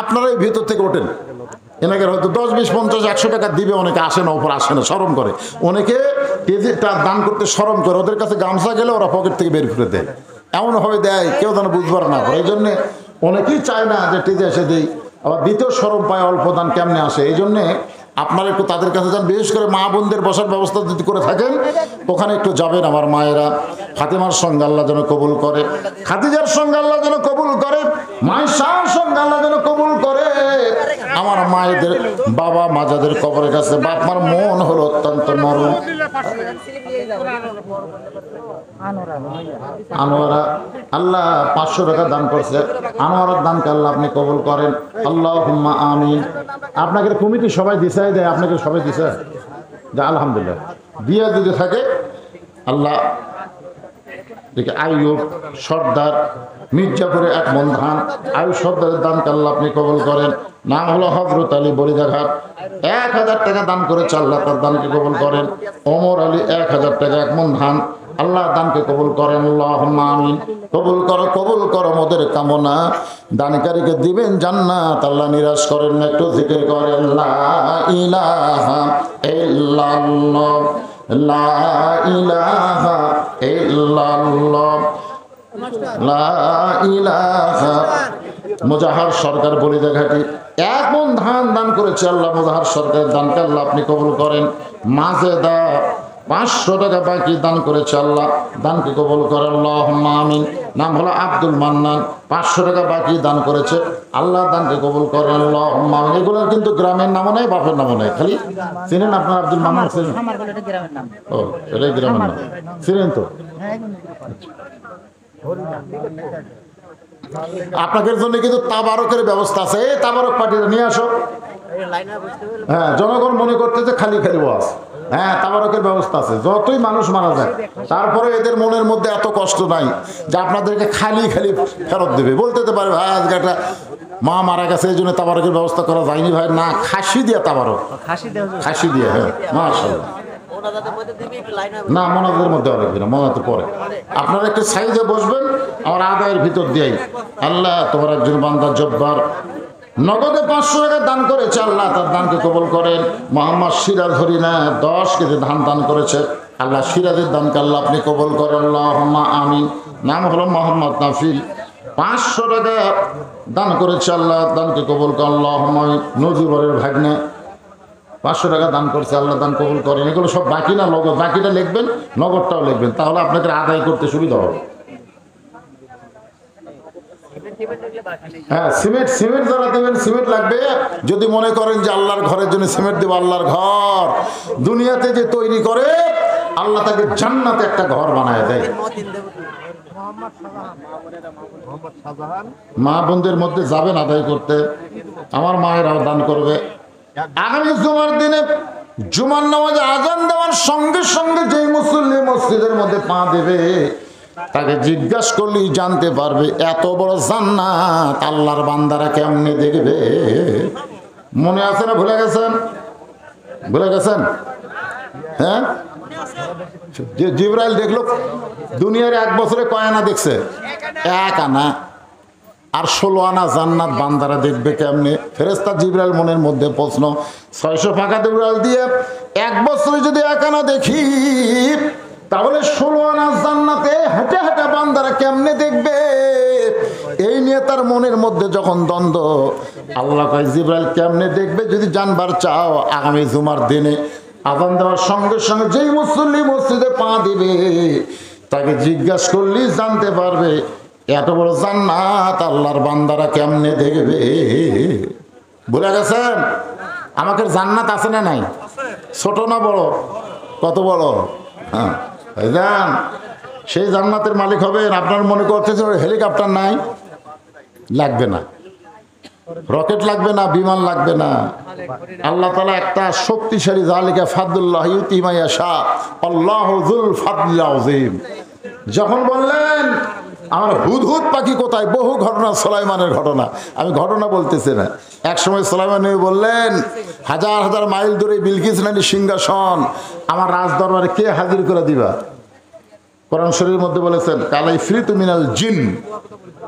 আপনারা এই ভিতর থেকে ওঠেন। এনাকে হয়তো 10, 20, 50, 100 টাকা দিবে, অনেকে আসে না, ওপর আসে না, শরম করে। অনেকে কেজিটা দান করতে শরম করে, ওদের কাছে গামছা গেলে ওরা পকেট থেকে বের করে দেয়, এমনভাবে দেয় কেউ যেন বুঝবার না করে। এই জন্যে অনেকেই চায় না যে টেজে এসে দিই, আবার দ্বিতীয় শরম পায় অল্প দান কেমনে আসে। এই জন্যে আপনারা একটু তাদের কাছে যান, বিশেষ করে মা বোনদের বসার ব্যবস্থা যদি করে থাকেন ওখানে একটু যাবেন। আমার মায়েরা ফাতেমার সঙ্গে আল্লাহ যেন কবুল করে, খাদিজার সঙ্গে আল্লাহ যেন কবুল করে, মায়েশার সঙ্গে আল্লাহ যেন কবুল করে। আমার মায়েদের বাবা মাজাদের কবরের কাছে বাপ মার মন হলো অত্যন্ত নরম। আনোয়ারা আল্লাহ 500 টাকা দান করছে, আনোয়ারের দানকে আল্লাহ আপনি কবুল করেন। আল্লাহুম্মা আমিন। আপনাকে কমিটি সবাই দিছে দেয়, আপনাকে সবাই দিছে যা, আলহামদুলিল্লাহ। দিয়া যদি থাকে আল্লাহ দেখে। আইয়ুব সর্দার মির্জাপুরে 1 মণ ধান, আইয়ুব সর্দারের দানকে আল্লাহ আপনি কবুল করেন। নাম হলো হযরত আলী বলিদাঘাট, 1000 টাকা দান করেছে, আল্লাহ তার দানকে কবুল করেন। ওমর আলী 1000 টাকা 1 মণ ধান, আল্লাহ দানকে কবুল করেন। আল্লাহুম্মা আমিন। কবুল করো, কবুল করো মোদের কামনা, দানকারীকে দিবেন জান্নাত, আল্লাহ নিরাশ করেন না। একটু জিকির করেন লা ইলাহা ইল্লাল্লাহ, লা ইলাহা ইল্লাল্লাহ, লা ইলাহা। মুজাহার সরকার বলিদাঘাটি 1 মণ ধান দান করেছে, আল্লাহ মুজাহার সরকারের দানকে আল্লাহ আপনি কবুল করেন। মাজেদা 500 টাকা বাকি দান করেছে, আল্লাহ দানকে কবুল করেন। আল্লাহুম্মা আমিন। নাম হলো আব্দুল মান্নান 500 টাকা বাকি দান করেছে, আল্লাহ দানকে কবুল করেন। আল্লাহুম্মা আমিন। এগুলোর কিন্তু গ্রামের নামও নাই, বাপের নামও নাই, খালি চিনেন আপনার আব্দুল মান্নান? চিনেন? ও, এটাই গ্রামের নাম, চিনেন তো? আপনাদের জন্য কিন্তু তাবারকের ব্যবস্থা আছে, এই তাবারক পার্টিটা নিয়ে আসো। হ্যাঁ, জনগণ মনে করতেছে খালি খালি ওয়াজ। হ্যাঁ, তাবারকের ব্যবস্থা আছে, যতই মানুষ মারা যায় তারপরে এদের মনের মধ্যে এত কষ্ট নাই যে আপনাদেরকে খালি খালি ফেরত দেবে। বলতে তো পারে ভাই আজকে একটা মা মারা গেছে এই জন্য তাবারকের ব্যবস্থা করা যায়নি। ভাই না, খাসি দিয়ে তাবারক, খাসি দিয়ে। হ্যাঁ, মাশাআল্লাহ। না, মোনাজাতের মধ্যে অনেক দিন, মোনাজাতের পরে আপনারা একটু সাইজে বসবেন, আমার আদায়ের ভিতর দিয়েই। আল্লাহ তোমার একজন বান্দা জব্বার নগদে 500 টাকা দান করেছে, আল্লাহ তার দানকে কবুল করেন। মোহাম্মদ সিরাজ হরিনা 10 কেজি ধান দান করেছে, আল্লাহ সিরাজের দানকে আল্লাহ আপনি কবুল করেন। আল্লাহুম্মা আমিন। নাম হলো মোহাম্মদ নাফিল 500 টাকা দান করেছে, আল্লাহ দানকে কবুল করেন। আল্লাহুম্মা নজিবরের ভাগ্নে 500 টাকা দান করছে, আল্লাহ দান কবুল করেন। এগুলো সব বাকি না, নগদ। বাকিটা লিখবেন, নগদটাও লিখবেন, তাহলে আপনাকে আদায় করতে সুবিধা হবে। হ্যাঁ, সিমেন্ট যারা দেবেন, সিমেন্ট লাগবে। যদি মনে করেন যে আল্লাহর ঘরের জন্য সিমেন্ট দেবো, আল্লাহর ঘর দুনিয়াতে যে তৈরি করে আল্লাহ তাকে জান্নাতে একটা ঘর বানায় দেয়। মা বোনদের মধ্যে যাবেন আদায় করতে, আমার মায়েরাও দান করবে। আগামী জুমার দিনে জুমার নামাজে আজান দেওয়ার সঙ্গে সঙ্গে যেই মুসল্লি মসজিদের মধ্যে পা দেবে তাকে জিজ্ঞাসা করলেই জানতে পারবে এত বড় জান্নাত আল্লাহর বান্দারা কেমনে দেখবে। মনে আছে না ভুলে গেছেন? ভুলে গেছেন? হ্যাঁ, যে জিবরাইল দেখলো দুনিয়ার 1 বছরে কয় আনা দেখছে? 1 আনা। আর 16 আনা জান্নাত বান্দারা দেখবে কেমনে? ফেরেশতা জিবরাইল মনের মধ্যে প্রশ্ন, 600 ফাঁকা জিবরাইল দিয়ে 1 বছরে যদি 1 আনা দেখি তাহলে 16 আনা জান্নাতে হেঁটে হেঁটে বান্দারা কেমনে দেখবে? এই নিয়ে তার মনের মধ্যে যখন দ্বন্দ্ব, আল্লাহ কয় জিবরাইল কেমনে দেখবে যদি জানবার চাও, আগামী জুমার দিনে আযান দেওয়ার সঙ্গে সঙ্গে যেই মুসল্লি মসজিদে পা দিবে তাকে জিজ্ঞাসা করলেই জানতে পারবে এত বড় জান্নাত আল্লাহর বান্দারা কেমনে দেখবে। ভুলে গেছেন? আমাদের জান্নাত আছে না নাই? ছোট না বড়? কত বড়? হ্যাঁ, জান সেই জান্নাতের মালিক হবেন। আপনার মনে করতেছে হেলিকপ্টার নাই, লাগবে না, রকেট লাগবে না, বিমান লাগবে না। আল্লাহ তাআলা একটা শক্তিশালী, যালিকা ফাদলুল্লাহ ইউতি মান ইয়াশা আল্লাহু যুল ফাদলিল আযীম। যখন বললেন আমার হুদহুদ পাখি কোথায়, বহু ঘটনা, সুলাইমানের ঘটনা, আমি ঘটনা বলতেছি না। এক সময় সুলাইমান নবী বললেন, হাজার হাজার মাইল দূরে বিলকিস রানীর সিংহাসন আমার রাজ দরবারে কে হাজির করে দিবা? কোরআন শরীফের মধ্যে বলেছেন কালা ইফরিতু মিনাল জিন,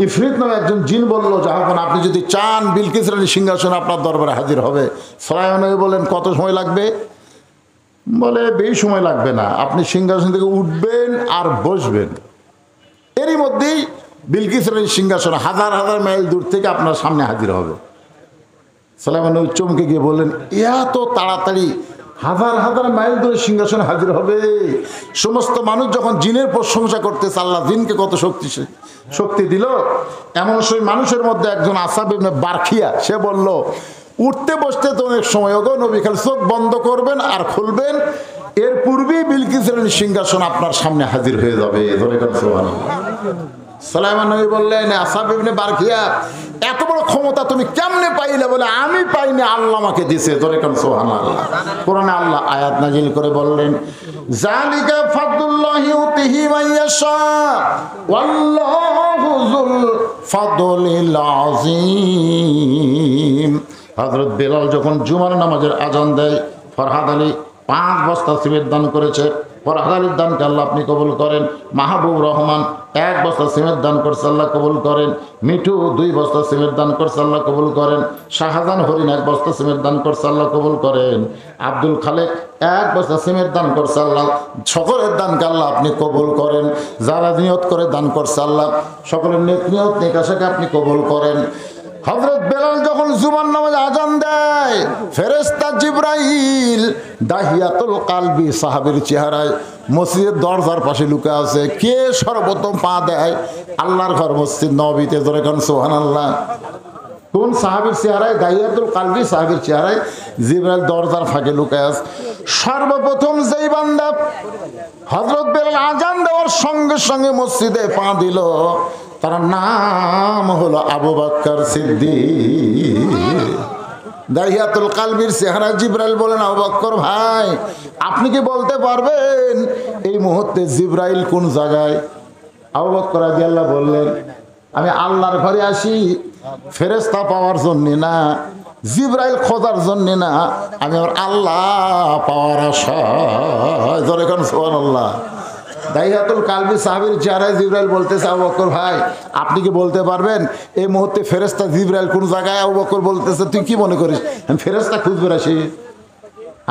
ইফরিত নামে একজন জিন বলল, যখন আপনি যদি চান বিলকিস রানীর সিংহাসন আপনার দরবারে হাজির হবে। সুলাইমান নবী বলেন কত সময় লাগবে? বলে বেশি সময় লাগবে না, আপনি সিংহাসন থেকে উঠবেন আর বসবেন, এরই মধ্যেই বিলকিস রানীর সিংহাসন হাজার হাজার মাইল দূর থেকে আপনার সামনে হাজির হবে। সুলাইমান নবী চমকে গিয়ে বললেন, এত তাড়াতাড়ি হাজার হাজার মাইল দূরে সিংহাসনে হাজির হবে? সমস্ত মানুষ যখন জিনের প্রশংসা করতেছে আল্লাহ জিনকে কত শক্তি দিল, এমন সেই মানুষের মধ্যে একজন আসাব ইবনে বারখিয়া, সে বলল উঠতে বসতে তো অনেক সময় ওগো নবী, খালি চোখ বন্ধ করবেন আর খুলবেন, এর পূর্বেই বিলকিস রানীর সিংহাসন আপনার সামনে হাজির হয়ে যাবে। ধরে গেল সুবহানাল্লাহ। সুলাইমান নবী বললেন, আসাব ইবনে বারখিয়া এত বড় ক্ষমতা তুমি কেমনে পাইলে? বলে আমি পাইনি, আল্লাহ আমাকে দিয়েছে। ধরে গেল সুবহানাল্লাহ। কোরআনে আল্লাহ আয়াত নাজিল করে বললেন, যালিকা ফাদলুল্লাহি ইউতিহি মান ইয়াশা ওয়াল্লাহু যুল ফাদলিল আযীম। হযরত বেলাল যখন জুমার নামাজের আজান দেয়, ফরহাদ আলী 5 বস্তা সিমেন্ট দান করেছে, ফরহাদ আলীর দানকে আল্লাহ আপনি কবুল করেন। মাহবুব রহমান 1 বস্তা সিমেন্ট দান করছে, আল্লাহ কবুল করেন। মিঠু 2 বস্তা সিমেন্ট দান করছে, আল্লাহ কবুল করেন। শাহজাহান হরিণ 1 বস্তা সিমেন্ট দান করছে, আল্লাহ কবুল করেন। আব্দুল খালেক 1 বস্তা সিমেন্ট দান করছে, আল্লাহ সকলের দানকে আল্লাহ আপনি কবুল করেন। যারা নিয়ত করে দান করছে আল্লাহ সকলের নিয়ত নিকাশাকে আপনি কবুল করেন। হযরত বেলাল যখন জুমার নামাজে আজান দেয়, ফেরেশতা জিবরাইল দাহিয়াতুল কালবি সাহাবীর চেহারায় মসজিদের দরজার পাশে লুকে আছে। কে সর্বপ্রথম পা দেয়? আল্লাহর ঘর মসজিদ নববীতে। ধরে কান সুবহানাল্লাহ। কোন সাহাবীর চেহারায়? দাহিয়াতুল কালবি সাহাবীর চেহারায় জিবরাইল দরজার ফাঁকে লুকে আছে। সর্বপ্রথম যেই বান্দা হযরত বেলাল আজান দেওয়ার সঙ্গে সঙ্গে মসজিদে পা দিল, তার নাম হলো আবু বকর সিদ্দিক। দাহিয়াতুল কালবির চেহারা জিবরাইল বলেন, আবু বকর ভাই আপনি কি বলতে পারবেন এই মুহূর্তে জিবরাইল কোন জায়গায়? আবু বকর রাদিয়াল্লাহু বললেন, আমি আল্লাহর ঘরে আসি ফেরেশতা পাওয়ার জন্য না, জিবরাইল খোঁজার জন্য না, আমি আমার আল্লাহ পাওয়ার আশায়। ধরে কোন সুবহানাল্লাহ। দাহিয়াতুল কালবি সাহাবীর চেহারায় জিবরাইল বলতেছে, আবু বকর ভাই আপনি কি বলতে পারবেন এই মুহূর্তে ফেরেশতা জিবরাইল কোন জায়গায়? আবু বকর বলতেছে, তুই কি মনে করিস আমি ফেরেশতা খুঁজবে আসি?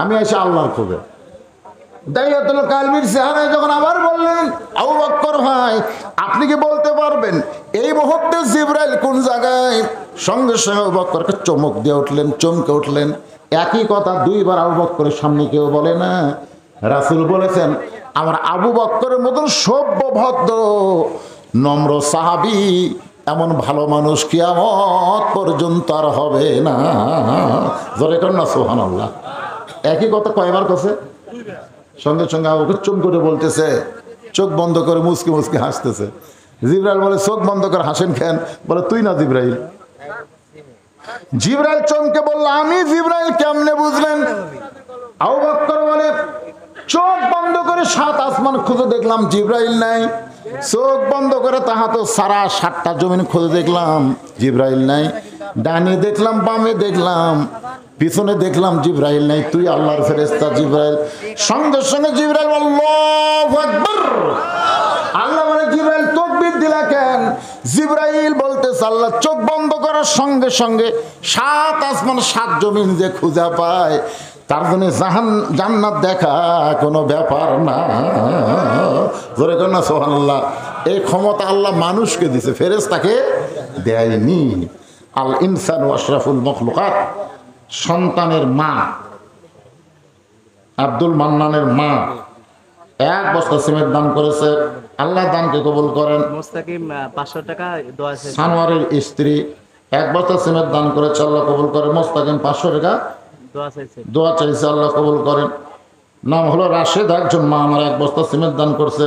আমি আসি আল্লাহর খোঁজে। দাহিয়াতুল কালবির চেহারায় যখন আবার বললেন, আবু বকর ভাই আপনি কি বলতে পারবেন এই মুহূর্তে জিবরাইল কোন জায়গায়? সঙ্গে সঙ্গে আবু বকরকে চমক দিয়ে উঠলেন, চমকে উঠলেন। একই কথা 2 বার আবু বকরের সামনে কেউ বলে না। রাসূল বলেছেন, আমার আবু বকরের মতন সভ্য ভদ্র নম্র সাহাবী এমন ভালো মানুষ কিয়ামত পর্যন্ত আর হবে না। জোরে কর না সুবহানাল্লাহ। একই কথা কয়বার কইছে? সঙ্গে সঙ্গে আবু বকর চুম করে বলতেছে, চোখ বন্ধ করে মুচকি মুচকি হাসতেছে। জিবরাইল বলে চোখ বন্ধ করে হাসেন কেন? বলে তুই না জিবরাইল। জিবরাইল চমকে বলল আমি জিবরাইল, কেমনে বুঝলেন? আবু বকর বলে চোখ বন্ধ করে 7 আসমান খুঁজে দেখলাম জিবরাইল নাই। চোখ বন্ধ করে তাহা তো সারা 7টা জমিন খুঁজে দেখলাম জিবরাইল নাই। ডানে দেখলাম, বামে দেখলাম, পিছনে দেখলাম, জিবরাইল নাই। তুই আল্লাহর ফেরেশতা জিবরাইল। সঙ্গে সঙ্গে জিবরাইল আল্লাহু আকবার। আল্লাহ মানে জিবরাইল তাকবীর দিলা কেন? জিবরাইল বলতেছে আল্লাহ চোখ বন্ধ করার সঙ্গে সঙ্গে 7 আসমান 7 জমিন যে খুঁজে পায়, তার জন্য জান্নাত দেখা কোনো ব্যাপার না। জোরে কর না সুবহানাল্লাহ। এই ক্ষমতা আল্লাহ মানুষকে দিছে, ফেরেশতাকে দেয়নি। আল ইনসানু আশরাফুল মখলুকাত। সন্তানের মা, আব্দুল মান্নানের মা 1 বস্তা সিমেন্ট দান করেছে। আল্লাহ দানকে কবুল করেন। মুস্তাকিম 500 টাকা দোয়া চাইছে। সানোয়ারের স্ত্রী 1 বস্তা সিমেন্ট দান করেছে, আল্লাহ কবুল করেন। মুস্তাকিম 500 টাকা দোয়া চাইছে। দোয়া চাইছে, আল্লাহ কবুল করেন। নাম হলো রাশেদ, একজন মা আমার 1 বস্তা সিমেন্ট দান করছে।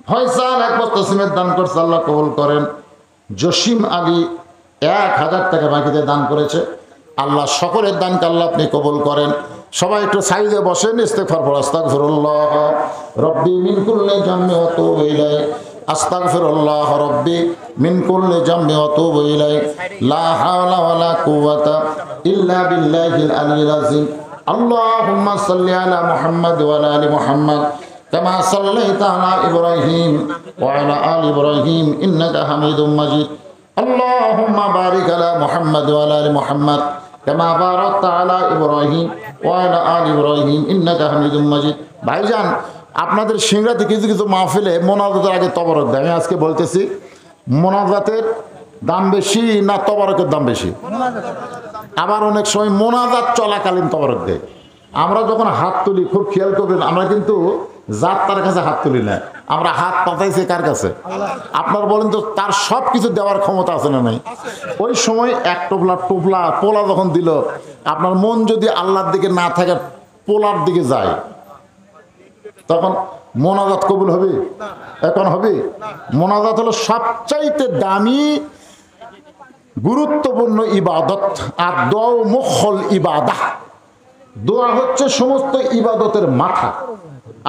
ফয়সাল 1 বস্তা সিমেন্ট দান করছে, আল্লাহ কবুল করেন। জসিম আলী 1000 টাকা বাকিতে দান করেছে। আল্লাহ সকলের দানকে আল্লাহ আপনি কবুল করেন। সবাই একটু সাইডে বসেন, ইস্তেগফার পড়ো। আস্তাগফিরুল্লাহ রব্বি মিন কুল্লি জামমি ওয়া তুবু ইলাইহি। আস্তাগফিরুল্লাহ রব্বি মিন কুল্লি জামমি ওয়া তুবু ইলাইহি। লা হাওলা ওয়ালা কুওয়াতা ইল্লা বিল্লাহিল আলিয়্যিল আযীম। আল্লাহুম্মা সাল্লি আলা মুহাম্মাদ ওয়া আলা আলি মুহাম্মাদ কামা সাল্লাইতা আলা ইব্রাহিম ওয়া আলা আলি ইব্রাহিম ইন্নাকা হামিদুম মাজিদ। আল্লাহুম্মা বারিক আলা মুহাম্মাদ ওয়া আলা আলি মুহাম্মাদ কামা বারাকতা আলা ইব্রাহিম ওয়া আলা আলি ইব্রাহিম ইন্নাকা হামিদুম মাজিদ। ভাইজান, আপনাদের সিংড়াতে কিছু কিছু মাহফিলে মোনাজাতের আগে তবরক দেয়। আমি আজকে বলতেছি, মোনাজাতের দাম বেশি না তবরকের দাম বেশি? আবার অনেক সময় মোনাজাত চলাকালীন তবরক দেয়। আমরা যখন হাত তুলি, খুব খেয়াল করবেন, আমরা কিন্তু জাত তার কাছে হাত তুলি না, আমরা হাত পাতাইছি কার কাছে? আপনার বলেন তো, তার সব কিছু দেওয়ার ক্ষমতা আছে না নাই? ওই সময় 1 টোপলা পোলা যখন দিল, আপনার মন যদি আল্লাহর দিকে না থাকে, পোলার দিকে যায়, তখন মোনাজাত কবুল হবে? এখন হবে? মোনাজাত হলো সবচাইতে দামি গুরুত্বপূর্ণ ইবাদত। আর দোয়া মুখল ইবাদাহ। দোয়া হচ্ছে সমস্ত ইবাদতের মাথা।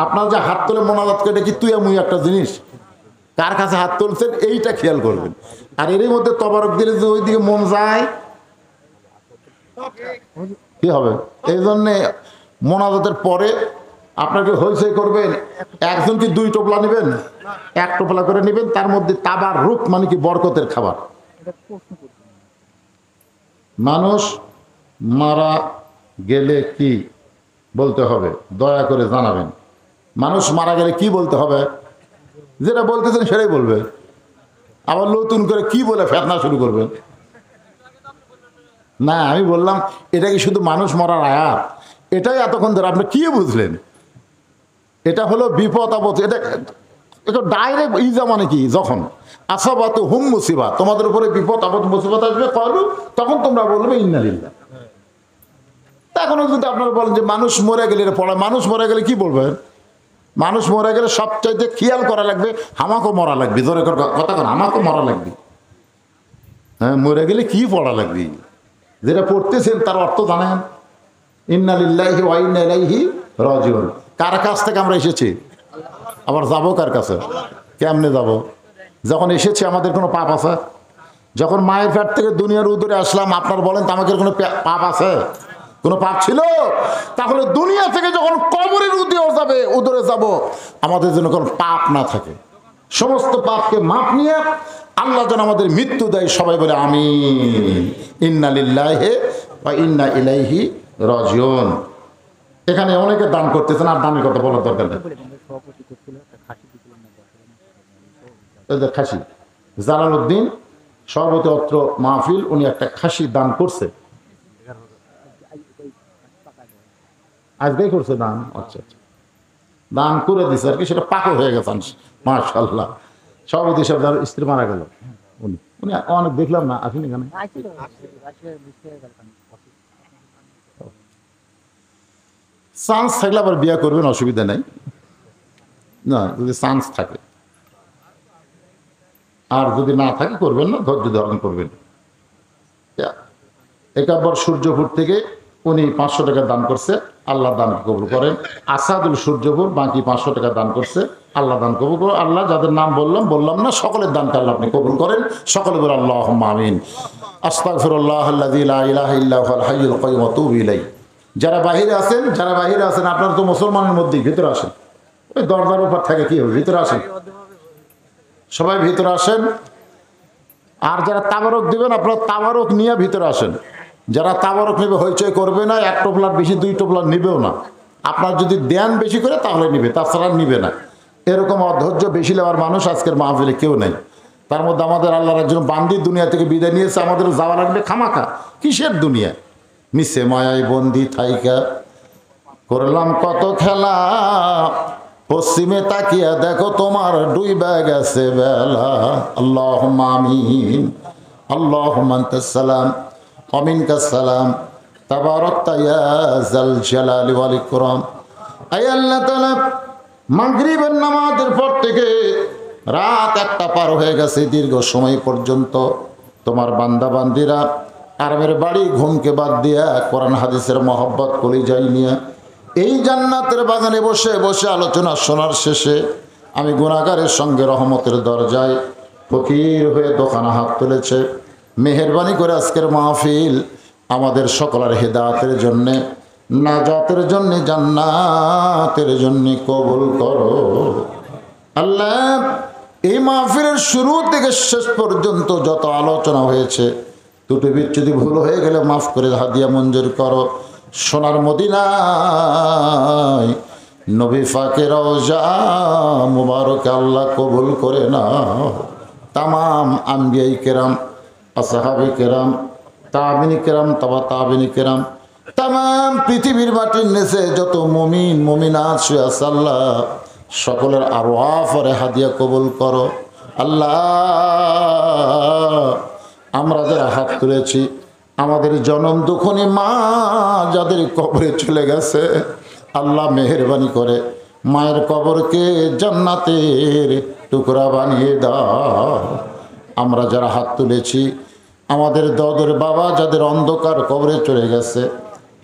আপনার যে হাত তুলে মোনাজাত করে, কি তুই আমি একটা জিনিস, কার কাছে হাত তুলছেন এইটা খেয়াল করবেন। আর এরই মধ্যে তবারক দিলে যে ওইদিকে মন যায়, কি হবে? এই জন্যে মোনাজাতের পরে আপনাকে হইচই করবেন, একজন কি 2 টোপলা নেবেন? 1 টোপলা করে নেবেন, তার মধ্যে তাবার রূপ মানে কি বরকতের খাবার। মানুষ মারা গেলে কি বলতে হবে দয়া করে জানাবেন। মানুষ মারা গেলে কি বলতে হবে? যেটা বলতেছেন সেটাই বলবে। আবার নতুন করে কি বলে ফেতনা শুরু করবেন? না, আমি বললাম এটা কি শুধু মানুষ মরার আয়াত? এটাই এতক্ষণ ধরে আপনি কি বুঝলেন? এটা হলো বিপদ আপদ। এটা ডাইরেক্ট ইজা মানে কি, যখন আসাবাত হুম মুসিবা, তোমাদের উপরে বিপদ আপদ মুসিবত আসবে, করু তখন তোমরা বলবে ইন্না লিল্লাহ। এখনো যদি আপনারা বলেন যে মানুষ মরে গেলে পড়া, মানুষ মরে গেলে কি বলবেন? মানুষ মরে গেলে সবচাইতে খেয়াল করা লাগবে, আমাকেও মরা লাগবে। জোরে কথা কর, আমাকেও মরা লাগবে। হ্যাঁ, মরে গেলে কি পড়া লাগবে? যেটা পড়তেছেন তার অর্থ জানেন? ইন্না লিল্লাহি ওয়া ইন্না ইলাইহি রাজিউন। কার কাছ থেকে আমরা এসেছি, আবার যাবো কার কাছে? কেমনে যাব? যখন এসেছি আমাদের কোনো পাপ আছে? যখন মায়ের পেট থেকে দুনিয়ার উদরে আসলাম, আপনার বলেন তো আমাদের কোনো পাপ আছে? কোনো পাপ ছিল? তাহলে দুনিয়া থেকে যখন কবরের উদরে যাব, আমাদের জন্য কোনো পাপ না থাকে। সমস্ত পাপকে মাপ নিয়ে আল্লাহ যেন আমাদের মৃত্যু দেয়। সবাই বলে আমিন। ইন্না লিল্লাহি ওয়া ইন্না ইলাইহি রাজিউন। এখানে অনেকে দান করতেছেন, আর দানের কথা বলার দরকার নেই। খাসি জালালউদ্দিন সভাপতি অত্র মাহফিল, উনি একটা খাসি দান করছে। আজকেই করছে দান? আচ্ছা আচ্ছা, দান করে দিছে আর কি, সেটা পাকও হয়ে গেছে মাশাআল্লাহ। সভাপতি সাহেব যার স্ত্রী মারা গেল, উনি অনেক দেখলাম না, আসেন এখানে। চান্স থাকলে আবার বিয়ে করবেন, অসুবিধা নাই, না যদি চান্স থাকে। আর যদি না থাকে করবেন না, ধৈর্য ধারণ করবেন। একাব্বর সূর্যপুর থেকে উনি 500 টাকা দান করছে, আল্লাহ দান কবুল করেন। আসাদুল সূর্যপুর বাকি 500 টাকা দান করছে, আল্লাহ দান কবুল করেন। আল্লাহ যাদের নাম বললাম না, সকলের দানকে আল্লাহ আপনি কবুল করেন। সকলে বলে আল্লাহুম্মা আমিন। আস্তাগফিরুল্লাহ আল্লাযী লা ইলাহা ইল্লা হুয়াল হাইয়ুল কাইয়্যুম ওয়া আতুবু ইলাইহি। যারা বাহিরে আছেন আপনারা তো মুসলমানের মধ্যেই, ভিতরে আসেন। ওই দরজার উপর থাকে কি হবে, ভিতরে আসেন, সবাই ভিতরে আসেন। আর যারা তাবারক দিবেন আপনারা তাবারক নিয়ে ভিতরে আসেন। যারা তাবারক নেবে হইচই করবে না, 1 টোপলার বেশি 2 টোপলার নিবেও না। আপনার যদি দেন বেশি করে তাহলে নিবে, তাছাড়া নিবে না। এরকম অধৈর্য বেশি নেওয়ার মানুষ আজকের মাহফিলে কেউ নেই। তার মধ্যে আমাদের আল্লাহর একজন বান্দি দুনিয়া থেকে বিদায় নিয়েছে, আমাদের যাওয়া লাগবে খামাখা। কিসের দুনিয়া? মিশে মায়ায় বন্দি থাইকা করলাম কত খেলা, পশ্চিমে তাকিয়া দেখো তোমার ডুইবা গেছে বেলা। আল্লাহুম্মা আমিন। আল্লাহুম্মা আনতাস সালাম ওয়া মিনকাস সালাম, তাবারাকতা ইয়া যাল জালালি ওয়াল ইকরাম। আয় আল্লাহ তাআলা, মাগরিবের নামাজের পর থেকে রাত 1টা পার হয়ে গেছে, দীর্ঘ সময় পর্যন্ত তোমার বান্দা বান্দিরা আরামের বাড়ি ঘুমকে বাদ দিয়া কোরআন হাদিসের মহব্বত কলিজায় নিয়ে এই জান্নাতের বাগানে বসে বসে আলোচনা শোনার শেষে আমি গুনাহগারের সঙ্গে রহমতের দরজায় ফকির হয়ে দোকানে হাত তুলেছে। মেহেরবানি করে আজকের মাহফিল আমাদের সকলের হেদায়েতের জন্যে, নাজাতের জন্যে, জান্নাতের জন্যে কবুল করো আল্লাহ। এই মাহফিলের শুরু থেকে শেষ পর্যন্ত যত আলোচনা হয়েছে, দুটো বিচ্ছুতি ভুল হয়ে গেলে মাফ করে হাদিয়া মঞ্জুর করো। সোনার মদিনায় নবী পাকের রওজা মুবারকে আল্লাহ কবুল করে নাও। তামাম আম্বিয়াই কেরাম, আসহাবে কেরাম, তাবিনী কেরাম, তাবিনী কেরাম, তামাম পৃথিবীর মাটির নিচে যত মুমিন মুমিনাত শুয়ে আছে আল্লাহ, সকলের আরওয়াফরে হাদিয়া কবুল করো আল্লাহ। আমরা যারা হাত তুলেছি, আমাদের জনম দুঃখনী মা যাদের কবরে চলে গেছে, আল্লাহ মেহেরবানি করে মায়ের কবরকে জান্নাতের টুকরা বানিয়ে দাও। আমরা যারা হাত তুলেছি, আমাদের দাদুর বাবা যাদের অন্ধকার কবরে চলে গেছে,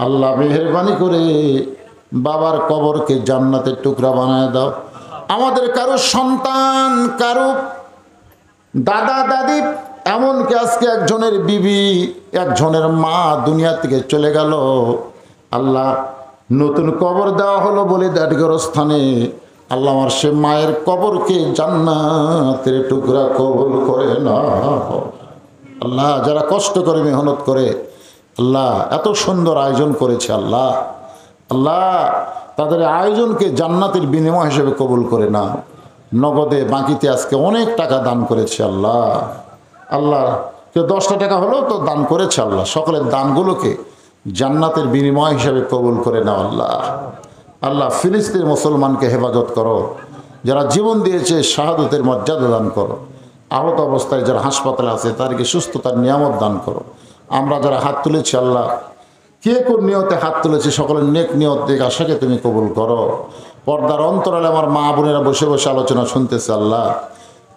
আল্লাহ মেহেরবানি করে বাবার কবরকে জান্নাতের টুকরা বানিয়ে দাও। আমাদের কারো সন্তান, কারো দাদা দাদি, এমনকি আজকে একজনের বিবি, একজনের মা দুনিয়া থেকে চলে গেল, আল্লাহ নতুন কবর দেওয়া হলো বলে দাঁড়িগরস্থানে, আল্লাহ আমার সে মায়ের কবরকে জান্নাতের টুকরা কবুল করে না আল্লাহ। যারা কষ্ট করে মেহনত করে আল্লাহ এত সুন্দর আয়োজন করেছে আল্লাহ, আল্লাহ তাদের আয়োজনকে জান্নাতের বিনিময় হিসেবে কবুল করে না। নগদে বাকিতে আজকে অনেক টাকা দান করেছে আল্লাহ, আল্লাহ কেউ 10টা টাকা হলেও তো দান করেছে আল্লাহ। সকলের দানগুলোকে জান্নাতের বিনিময় হিসেবে কবুল করে নাও আল্লাহ। আল্লাহ ফিলিস্তিনের মুসলমানকে হেফাজত করো, যারা জীবন দিয়েছে শাহাদতের মর্যাদা দান করো। আহত অবস্থায় যারা হাসপাতালে আছে তাদেরকে সুস্থতার নিয়ামত দান করো। আমরা যারা হাত তুলেছি আল্লাহ, কে কোন নিয়তে হাত তুলেছে, সকলের নেক নিয়ত দিকে আশাকে তুমি কবুল করো। পর্দার অন্তরালে আমার মা বোনেরা বসে বসে আলোচনা শুনতেছে আল্লাহ,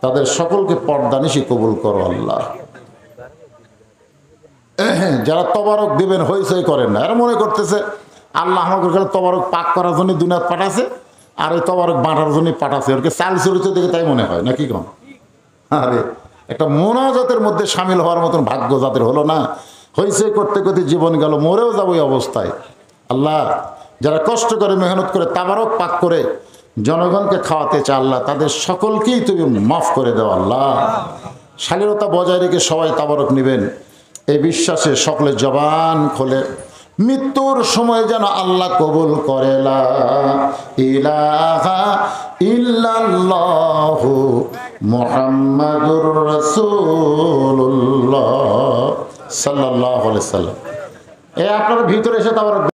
তাদের সকলকে পর্দানিশি কবুল করো আল্লাহ। যারা তবারক দিবেন হইচই করেন না, এরা মনে করতেছে আল্লাহ আমাকে তবারক পাক করার জন্য দুনিয়া পাঠাছে, আর এই তবারক বাঁটার জন্য পাঠাছে, ওরকে চাল চরিত্র দেখে তাই মনে হয় নাকি কম। আরে একটা মোনাজাতের মধ্যে সামিল হওয়ার মতন ভাগ্য যাদের হলো না, হইচই করতে করতে জীবন গেল, মরেও যাবো এই অবস্থায়। আল্লাহ যারা কষ্ট করে মেহনত করে তাবারক পাক করে জনগণকে খাওয়াতে চায় আল্লাহ, তাদের সকলকেই তুমি মাফ করে দাও আল্লাহ। শালীনতা বজায় রেখে সবাই তাবারক নেবেন এই বিশ্বাসে সকলে জবান খোলে মৃত্যুর সময় যেন আল্লাহ কবুল করে লা ইলাহা ইল্লাল্লাহু মুহাম্মাদুর রাসূলুল্লাহ সাল্লাল্লাহু আলাইহি সাল্লাম। আপনার ভিতরে এসে তাবারক